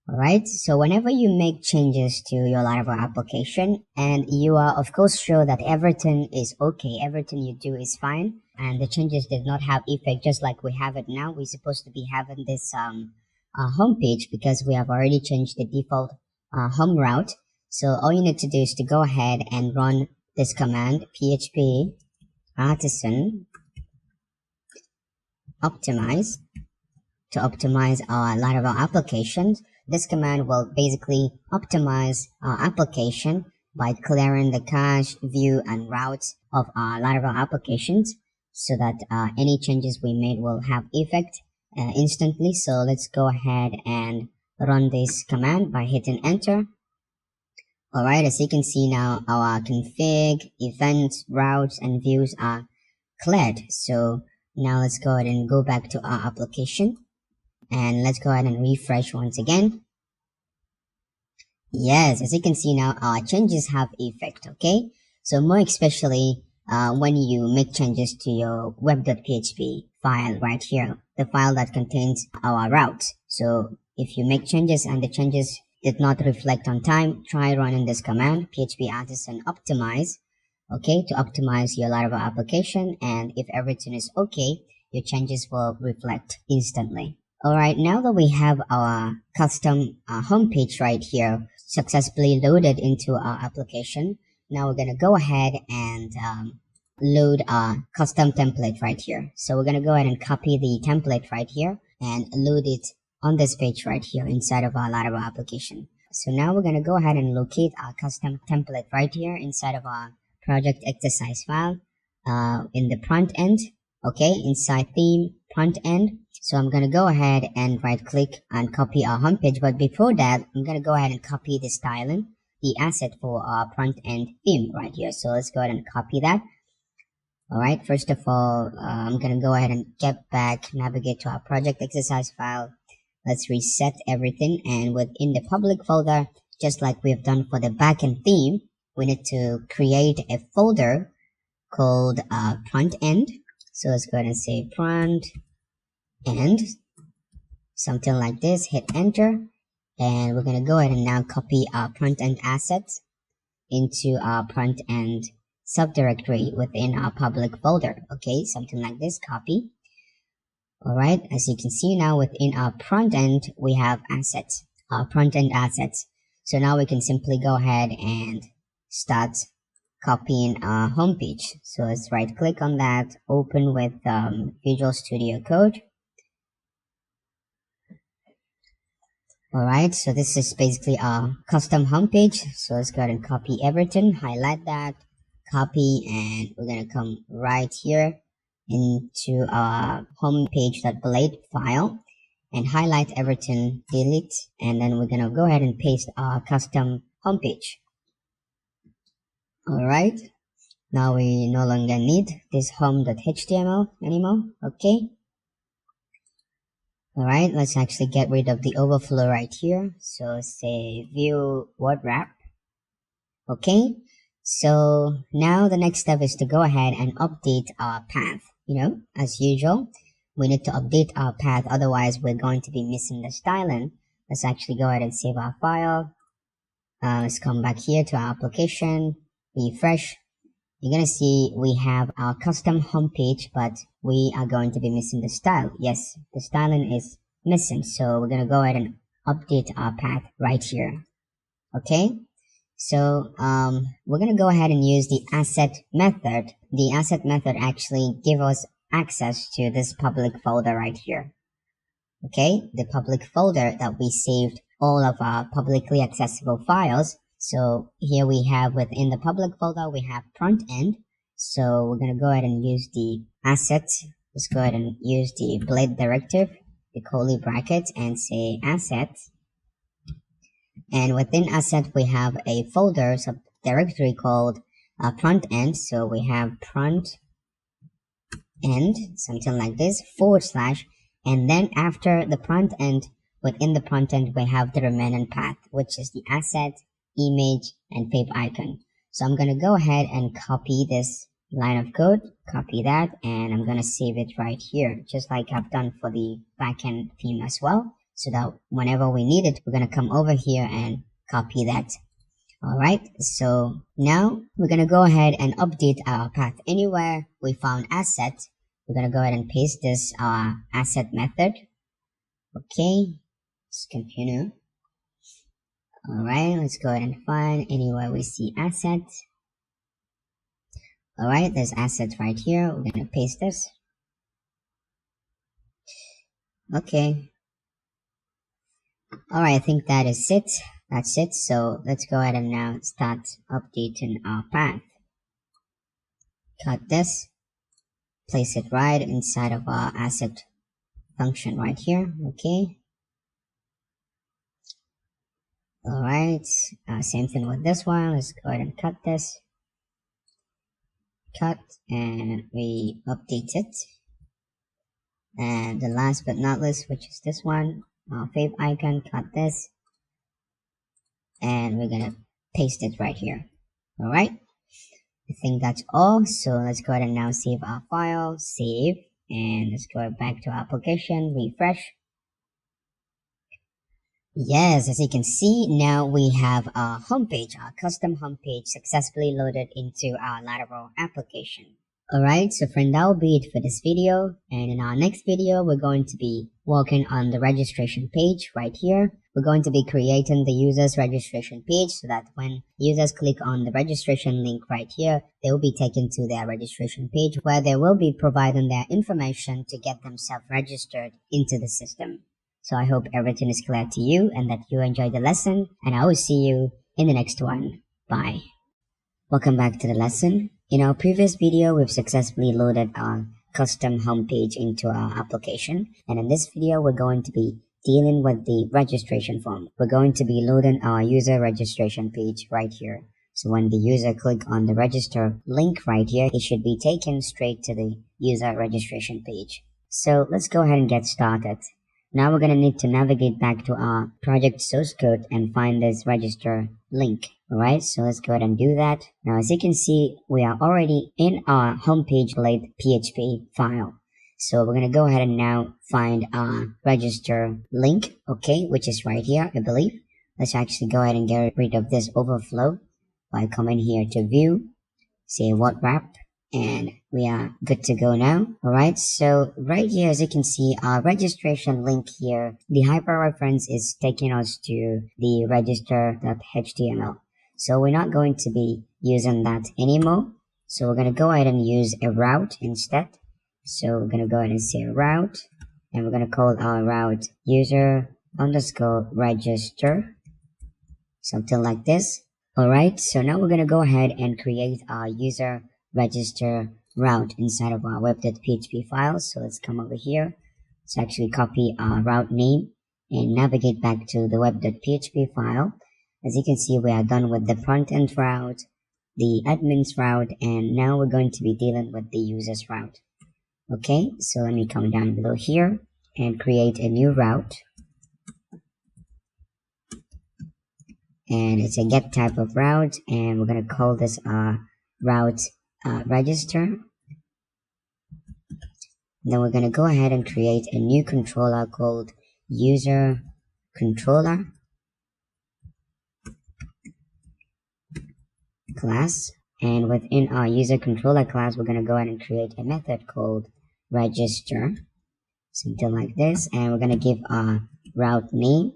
Alright, so whenever you make changes to your Laravel application and you are of course sure that everything is okay, everything you do is fine, and the changes did not have effect just like we have it now, we're supposed to be having this homepage because we have already changed the default home route. So all you need to do is to go ahead and run this command, php artisan optimize, to optimize our Laravel applications. This command will basically optimize our application by clearing the cache, view, and routes of our Laravel applications so that any changes we made will have effect instantly. So let's go ahead and run this command by hitting enter. Alright, as you can see now, our config, events, routes, and views are cleared. So now let's go ahead and go back to our application. And let's go ahead and refresh once again. Yes, as you can see now, our changes have effect, okay? So more especially when you make changes to your web.php file right here, the file that contains our routes. So if you make changes and the changes did not reflect on time, try running this command, php artisan optimize, okay, to optimize your Laravel application. And if everything is okay, your changes will reflect instantly. Alright, now that we have our custom homepage right here successfully loaded into our application, now we're going to go ahead and load our custom template right here. So we're going to go ahead and copy the template right here and load it on this page right here inside of our Laravel application. So now we're going to go ahead and locate our custom template right here inside of our project exercise file in the front end, okay, inside theme front end. So I'm going to go ahead and right click and copy our homepage. But before that, I'm going to go ahead and copy the styling, the asset for our front end theme right here. So let's go ahead and copy that. All right. First of all, I'm going to go ahead and get back, navigate to our project exercise file. Let's reset everything. And within the public folder, just like we've done for the backend theme, we need to create a folder called front end. So let's go ahead and say front end, something like this, hit enter, and we're going to go ahead and now copy our front end assets into our front end subdirectory within our public folder. Okay, something like this, copy. All right, as you can see now within our front end, we have assets, our front end assets. So now we can simply go ahead and start copying our homepage. So let's right click on that, open with Visual Studio Code. Alright, so this is basically our custom homepage. So let's go ahead and copy everything, highlight that, copy, and we're going to come right here into our homepage.blade file and highlight everything, delete, and then we're going to go ahead and paste our custom homepage. Alright, now we no longer need this home.html anymore, okay? Alright, let's actually get rid of the overflow right here. So say view word wrap. Okay, so now the next step is to go ahead and update our path. You know, as usual, we need to update our path, otherwise we're going to be missing the styling. Let's actually go ahead and save our file. Let's come back here to our application, refresh. You're going to see we have our custom homepage, but we are going to be missing the style. Yes, the styling is missing. So we're going to go ahead and update our path right here. Okay. So we're going to go ahead and use the asset method. The asset method actually gives us access to this public folder right here. Okay. The public folder that we saved all of our publicly accessible files. So here we have within the public folder, we have front end. So we're going to go ahead and use the asset. Let's go ahead and use the blade directive, the curly brackets, and say asset. And within asset, we have a folder subdirectory called front end. So we have front end, something like this, /. And then after the front end, within the front end, we have the remaining path, which is the asset, image, and page icon. So I'm going to go ahead and copy this line of code, copy that, and I'm going to save it right here, just like I've done for the backend theme as well, so that whenever we need it, we're going to come over here and copy that. Alright, so now we're going to go ahead and update our path. Anywhere we found asset, we're going to go ahead and paste this asset method. Okay, let's continue. Alright, let's go ahead and find anywhere we see assets. Alright, there's assets right here. We're gonna paste this. Okay. Alright, I think that is it. That's it. So let's go ahead and now start updating our path. Cut this. Place it right inside of our asset function right here. Okay. Alright. Same thing with this one. Let's go ahead and cut this. Cut, and we update it. And the last but not least, which is this one, fave icon, cut this, and we're gonna paste it right here. Alright, I think that's all. So let's go ahead and now save our file, save, and let's go back to our application, refresh. Yes, as you can see, now we have our homepage, our custom homepage successfully loaded into our Laravel application. Alright, so friend, that will be it for this video, and in our next video we're going to be working on the registration page right here. We're going to be creating the user's registration page so that when users click on the registration link right here, they will be taken to their registration page where they will be providing their information to get themselves registered into the system. So I hope everything is clear to you and that you enjoyed the lesson, and I will see you in the next one. Bye. Welcome back to the lesson. In our previous video, we've successfully loaded our custom homepage into our application, and in this video, we're going to be dealing with the registration form. We're going to be loading our user registration page right here. So when the user click on the register link right here, it should be taken straight to the user registration page. So let's go ahead and get started. Now we're going to need to navigate back to our project source code and find this register link. Alright, so let's go ahead and do that. Now as you can see, we are already in our homepage blade PHP file. So we're going to go ahead and now find our register link, okay, which is right here, I believe. Let's actually go ahead and get rid of this overflow by coming here to view, say what wrap, and we are good to go now. Alright, so right here, as you can see, our registration link here, the hyperreference is taking us to the register.html. So we're not going to be using that anymore. So we're going to go ahead and use a route instead. So we're going to go ahead and say route, and we're going to call our route user underscore register, something like this. Alright, so now we're going to go ahead and create our user register route inside of our web.php file. So let's come over here. Let's actually copy our route name and navigate back to the web.php file. As you can see, we are done with the front end route, the admin's route, and now we're going to be dealing with the user's route. Okay, so let me come down below here and create a new route. And it's a get type of route, and we're going to call this route register. Then we're going to go ahead and create a new controller called user controller class, and within our user controller class we're going to go ahead and create a method called register, something like this, and we're going to give our route name,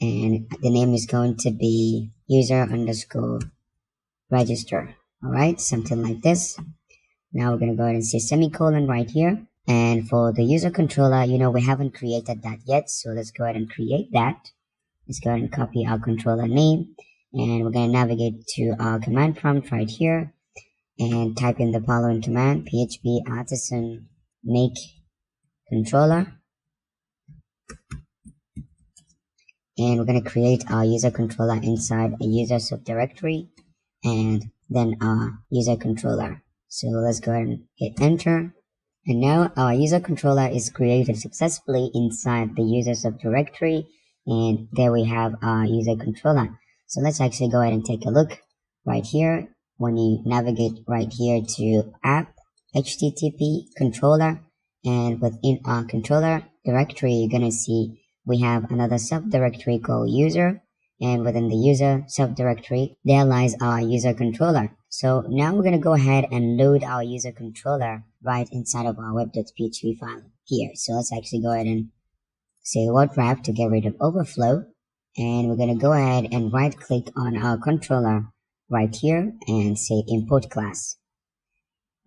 and the name is going to be user underscore register. Alright, something like this. Now we're going to go ahead and say semicolon right here, and for the user controller, we haven't created that yet, so let's go ahead and create that. Let's go ahead and copy our controller name, and we're going to navigate to our command prompt right here and type in the following command: php artisan make controller, and we're going to create our user controller inside a user subdirectory and then our user controller. So let's go ahead and hit enter, and now our user controller is created successfully inside the user subdirectory, and there we have our user controller. So let's actually go ahead and take a look right here. When you navigate right here to app http controller, and within our controller directory, you're going to see we have another subdirectory called user, and within the user subdirectory, there lies our user controller. So now we're going to go ahead and load our user controller right inside of our web.php file here. So let's actually go ahead and say what wrap to get rid of overflow. and we're going to go ahead and right click on our controller right here and say import class.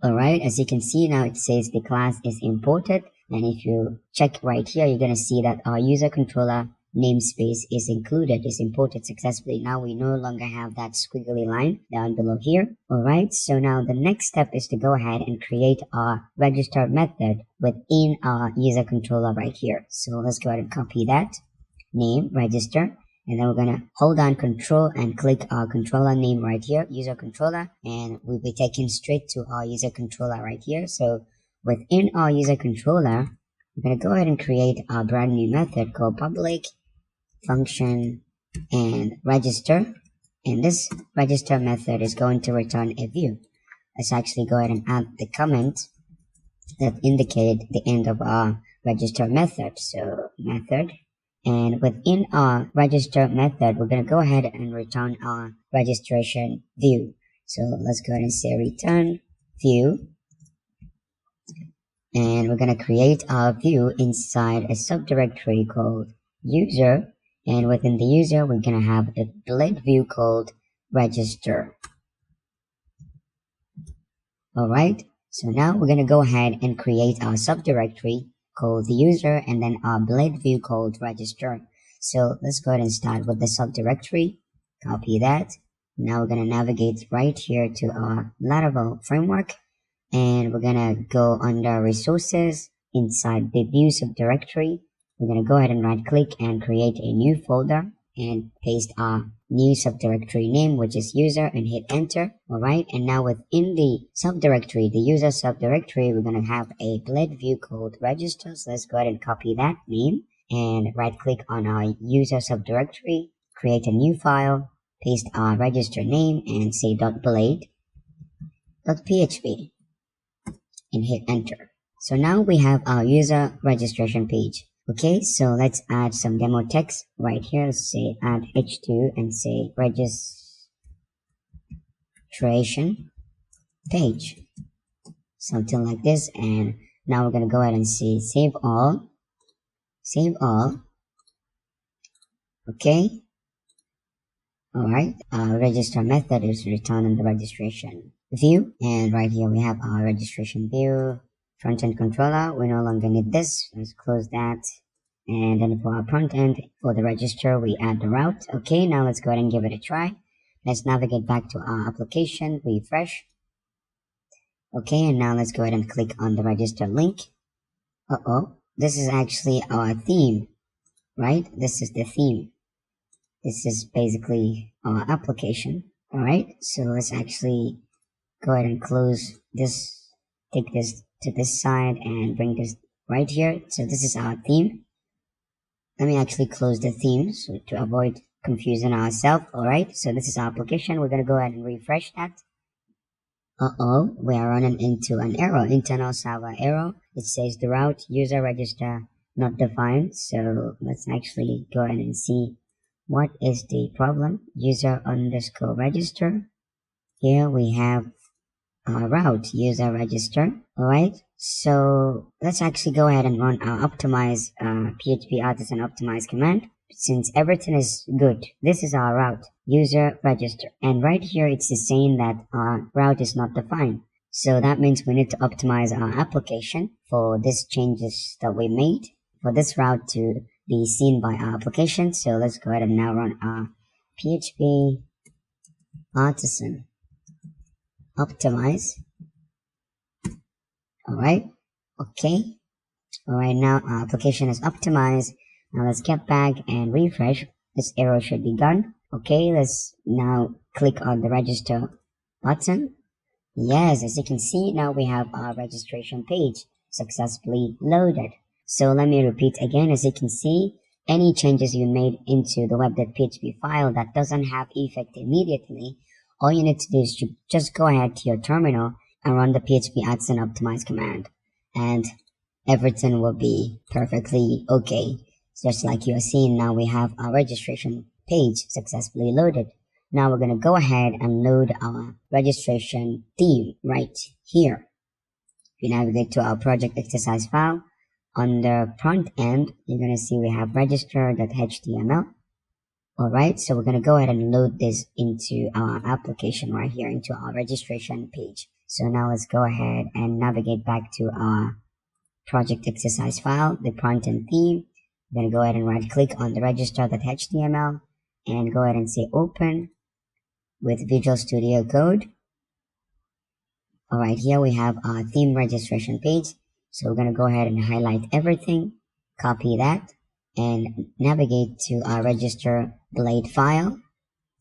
Alright, as you can see now it says the class is imported, and if you check right here you're going to see that our user controller namespace is imported successfully. Now we no longer have that squiggly line down below here. Alright, so now the next step is to go ahead and create our register method within our user controller right here. So let's go ahead and copy that name register, and then we're going to hold down control and click our controller name right here, user controller, and we'll be taken straight to our user controller right here. So within our user controller, we're going to go ahead and create our brand new method called public function and register, and this register method is going to return a view. Let's actually go ahead and add the comment that indicate the end of our register method. So method, and within our register method we're going to go ahead and return our registration view. So let's go ahead and say return view, and we're going to create our view inside a subdirectory called user, and within the user we're going to have a blade view called register. Alright, so now we're going to go ahead and create our subdirectory called the user and then our blade view called register. So let's go ahead and start with the subdirectory, copy that. Now we're going to navigate right here to our Laravel framework, and we're going to go under resources inside the view subdirectory. We're going to go ahead and right click and create a new folder and paste our new subdirectory name, which is user, and hit enter. Alright, and now within the subdirectory, the user subdirectory, we're going to have a blade view called register. So let's go ahead and copy that name and right click on our user subdirectory, create a new file, paste our register name and say .blade.php and hit enter. So now we have our user registration page. Okay, so let's add some demo text right here. Let's say add h2 and say registration page, something like this. And now we're going to go ahead and say save all. Okay, alright, our register method is returned in the registration view, and right here we have our registration view. Front-end controller, we no longer need this. Let's close that. And then for our front end, for the register, we add the route. Okay, now let's go ahead and give it a try. Let's navigate back to our application, refresh. Okay, and now let's go ahead and click on the register link. This is actually our theme, right? This is the theme. This is basically our application. Alright, so let's actually go ahead and close this, take this to this side and bring this right here. So this is our theme. Let me actually close the theme so to avoid confusing ourselves. Alright, so this is our application. We're going to go ahead and refresh that. We are running into an error, internal server error. It says the route user register not defined. So let's actually go ahead and see what is the problem. User underscore register. Here we have our route user register. Alright, so let's actually go ahead and run our optimize PHP artisan optimize command. Since everything is good, this is our route user register, and right here it's saying that our route is not defined. So that means we need to optimize our application for these changes that we made for this route to be seen by our application. So let's go ahead and now run our PHP artisan optimize. Alright, okay. Alright, now our application is optimized. Now let's get back and refresh. This error should be gone. Okay, let's now click on the register button. Yes, as you can see, now we have our registration page successfully loaded. So let me repeat again. As you can see, any changes you made into the web.php file that doesn't have effect immediately, all you need to do is to just go ahead to your terminal and run the PHP artisan optimize command, and everything will be perfectly okay. Just like you're seeing now, we have our registration page successfully loaded. Now we're going to go ahead and load our registration theme right here. If you navigate to our project exercise file, on the front end, you're going to see we have register.html. Alright, so we're going to go ahead and load this into our application right here, into our registration page. So now let's go ahead and navigate back to our project exercise file, the front end theme. We're going to go ahead and right click on the register.html and go ahead and say open with Visual Studio Code. Alright, here we have our theme registration page. So we're going to go ahead and highlight everything, copy that, and navigate to our register blade file.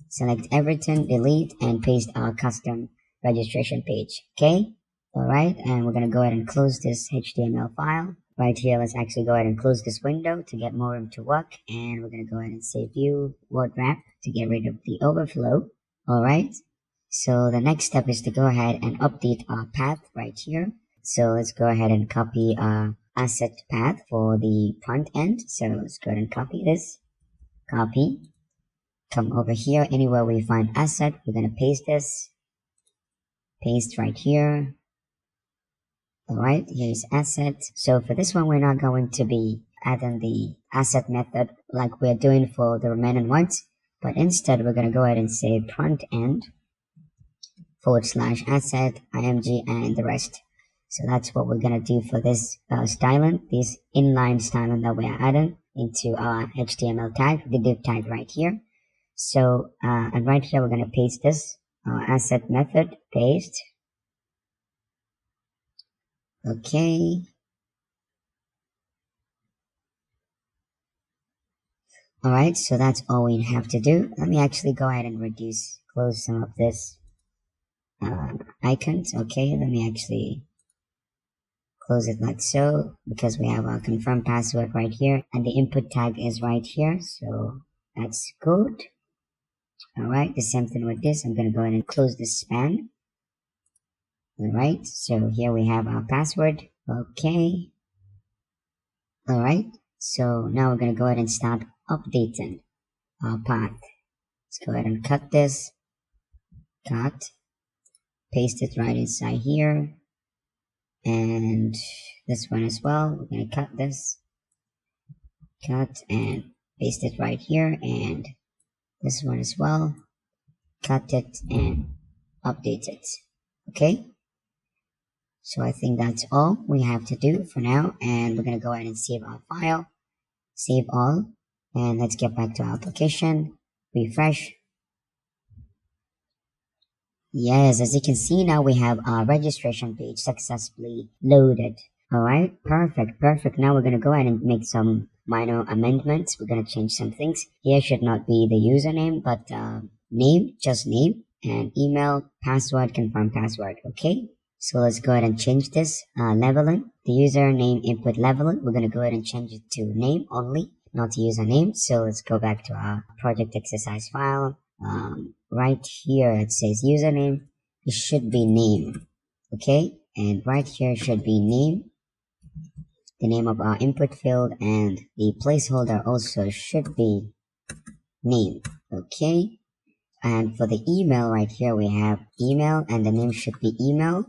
Select everything, delete, and paste our custom registration page. Okay? Alright, and we're going to go ahead and close this HTML file. Right here, let's actually go ahead and close this window to get more room to work. And we're going to go ahead and say view word wrap to get rid of the overflow. Alright, so the next step is to go ahead and update our path right here. So let's go ahead and copy our asset path for the front end. So let's go ahead and copy this. Copy. Come over here, anywhere we find asset, we're going to paste this. Paste right here. Alright, here's asset. So for this one, we're not going to be adding the asset method like we're doing for the remaining ones. But instead, we're going to go ahead and say front end / asset, img, and the rest. So that's what we're going to do for this styling, this inline styling that we're adding into our HTML tag, the div tag right here. So, and right here, we're going to paste this asset method, paste. Okay. Alright, so that's all we have to do. Let me actually go ahead and close some of this icons. Okay, let me actually close it like so, because we have our confirm password right here and the input tag is right here, so that's good. Alright, the same thing with this. I'm going to go ahead and close this span. Alright, so here we have our password. Okay. Alright, so now we're going to go ahead and start updating our path. Let's go ahead and cut this. Cut. Paste it right inside here. And this one as well. We're going to cut this. Cut and paste it right here. And this one as well. Cut it and update it. Okay. So I think that's all we have to do for now. And we're going to go ahead and save our file. Save all. And let's get back to our application. Refresh. Yes, as you can see now, we have our registration page successfully loaded. Alright, perfect. Now we're going to go ahead and make some minor amendments. We're going to change some things. Here should not be the username, but name, just name, and email, password, confirm password. Okay, so let's go ahead and change this leveling. The username input leveling, we're going to go ahead and change it to name only, not username. So let's go back to our project exercise file. Right here it says username, it should be name. Okay, and right here should be name, the name of our input field, and the placeholder also should be name. Okay, and for the email right here we have email and the name should be email.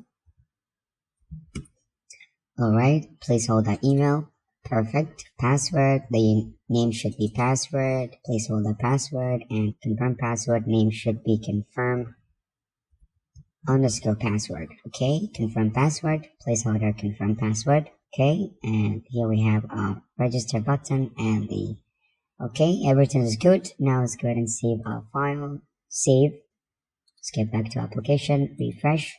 Alright, placeholder email. Perfect. Password, the name should be password, placeholder password, and confirm password name should be confirm _ password. Okay, confirm password, placeholder confirm password. Okay, and here we have our register button and the okay, everything is good. Now let's go ahead and save our file. Save. Let's get back to application, refresh.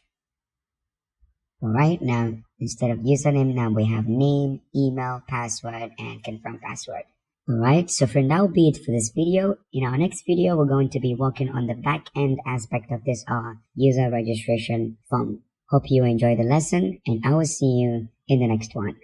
Alright, now instead of username, now we have name, email, password, and confirm password. Alright, so for now be it for this video. In our next video, we're going to be working on the back-end aspect of this user registration form. Hope you enjoy the lesson, and I will see you in the next one.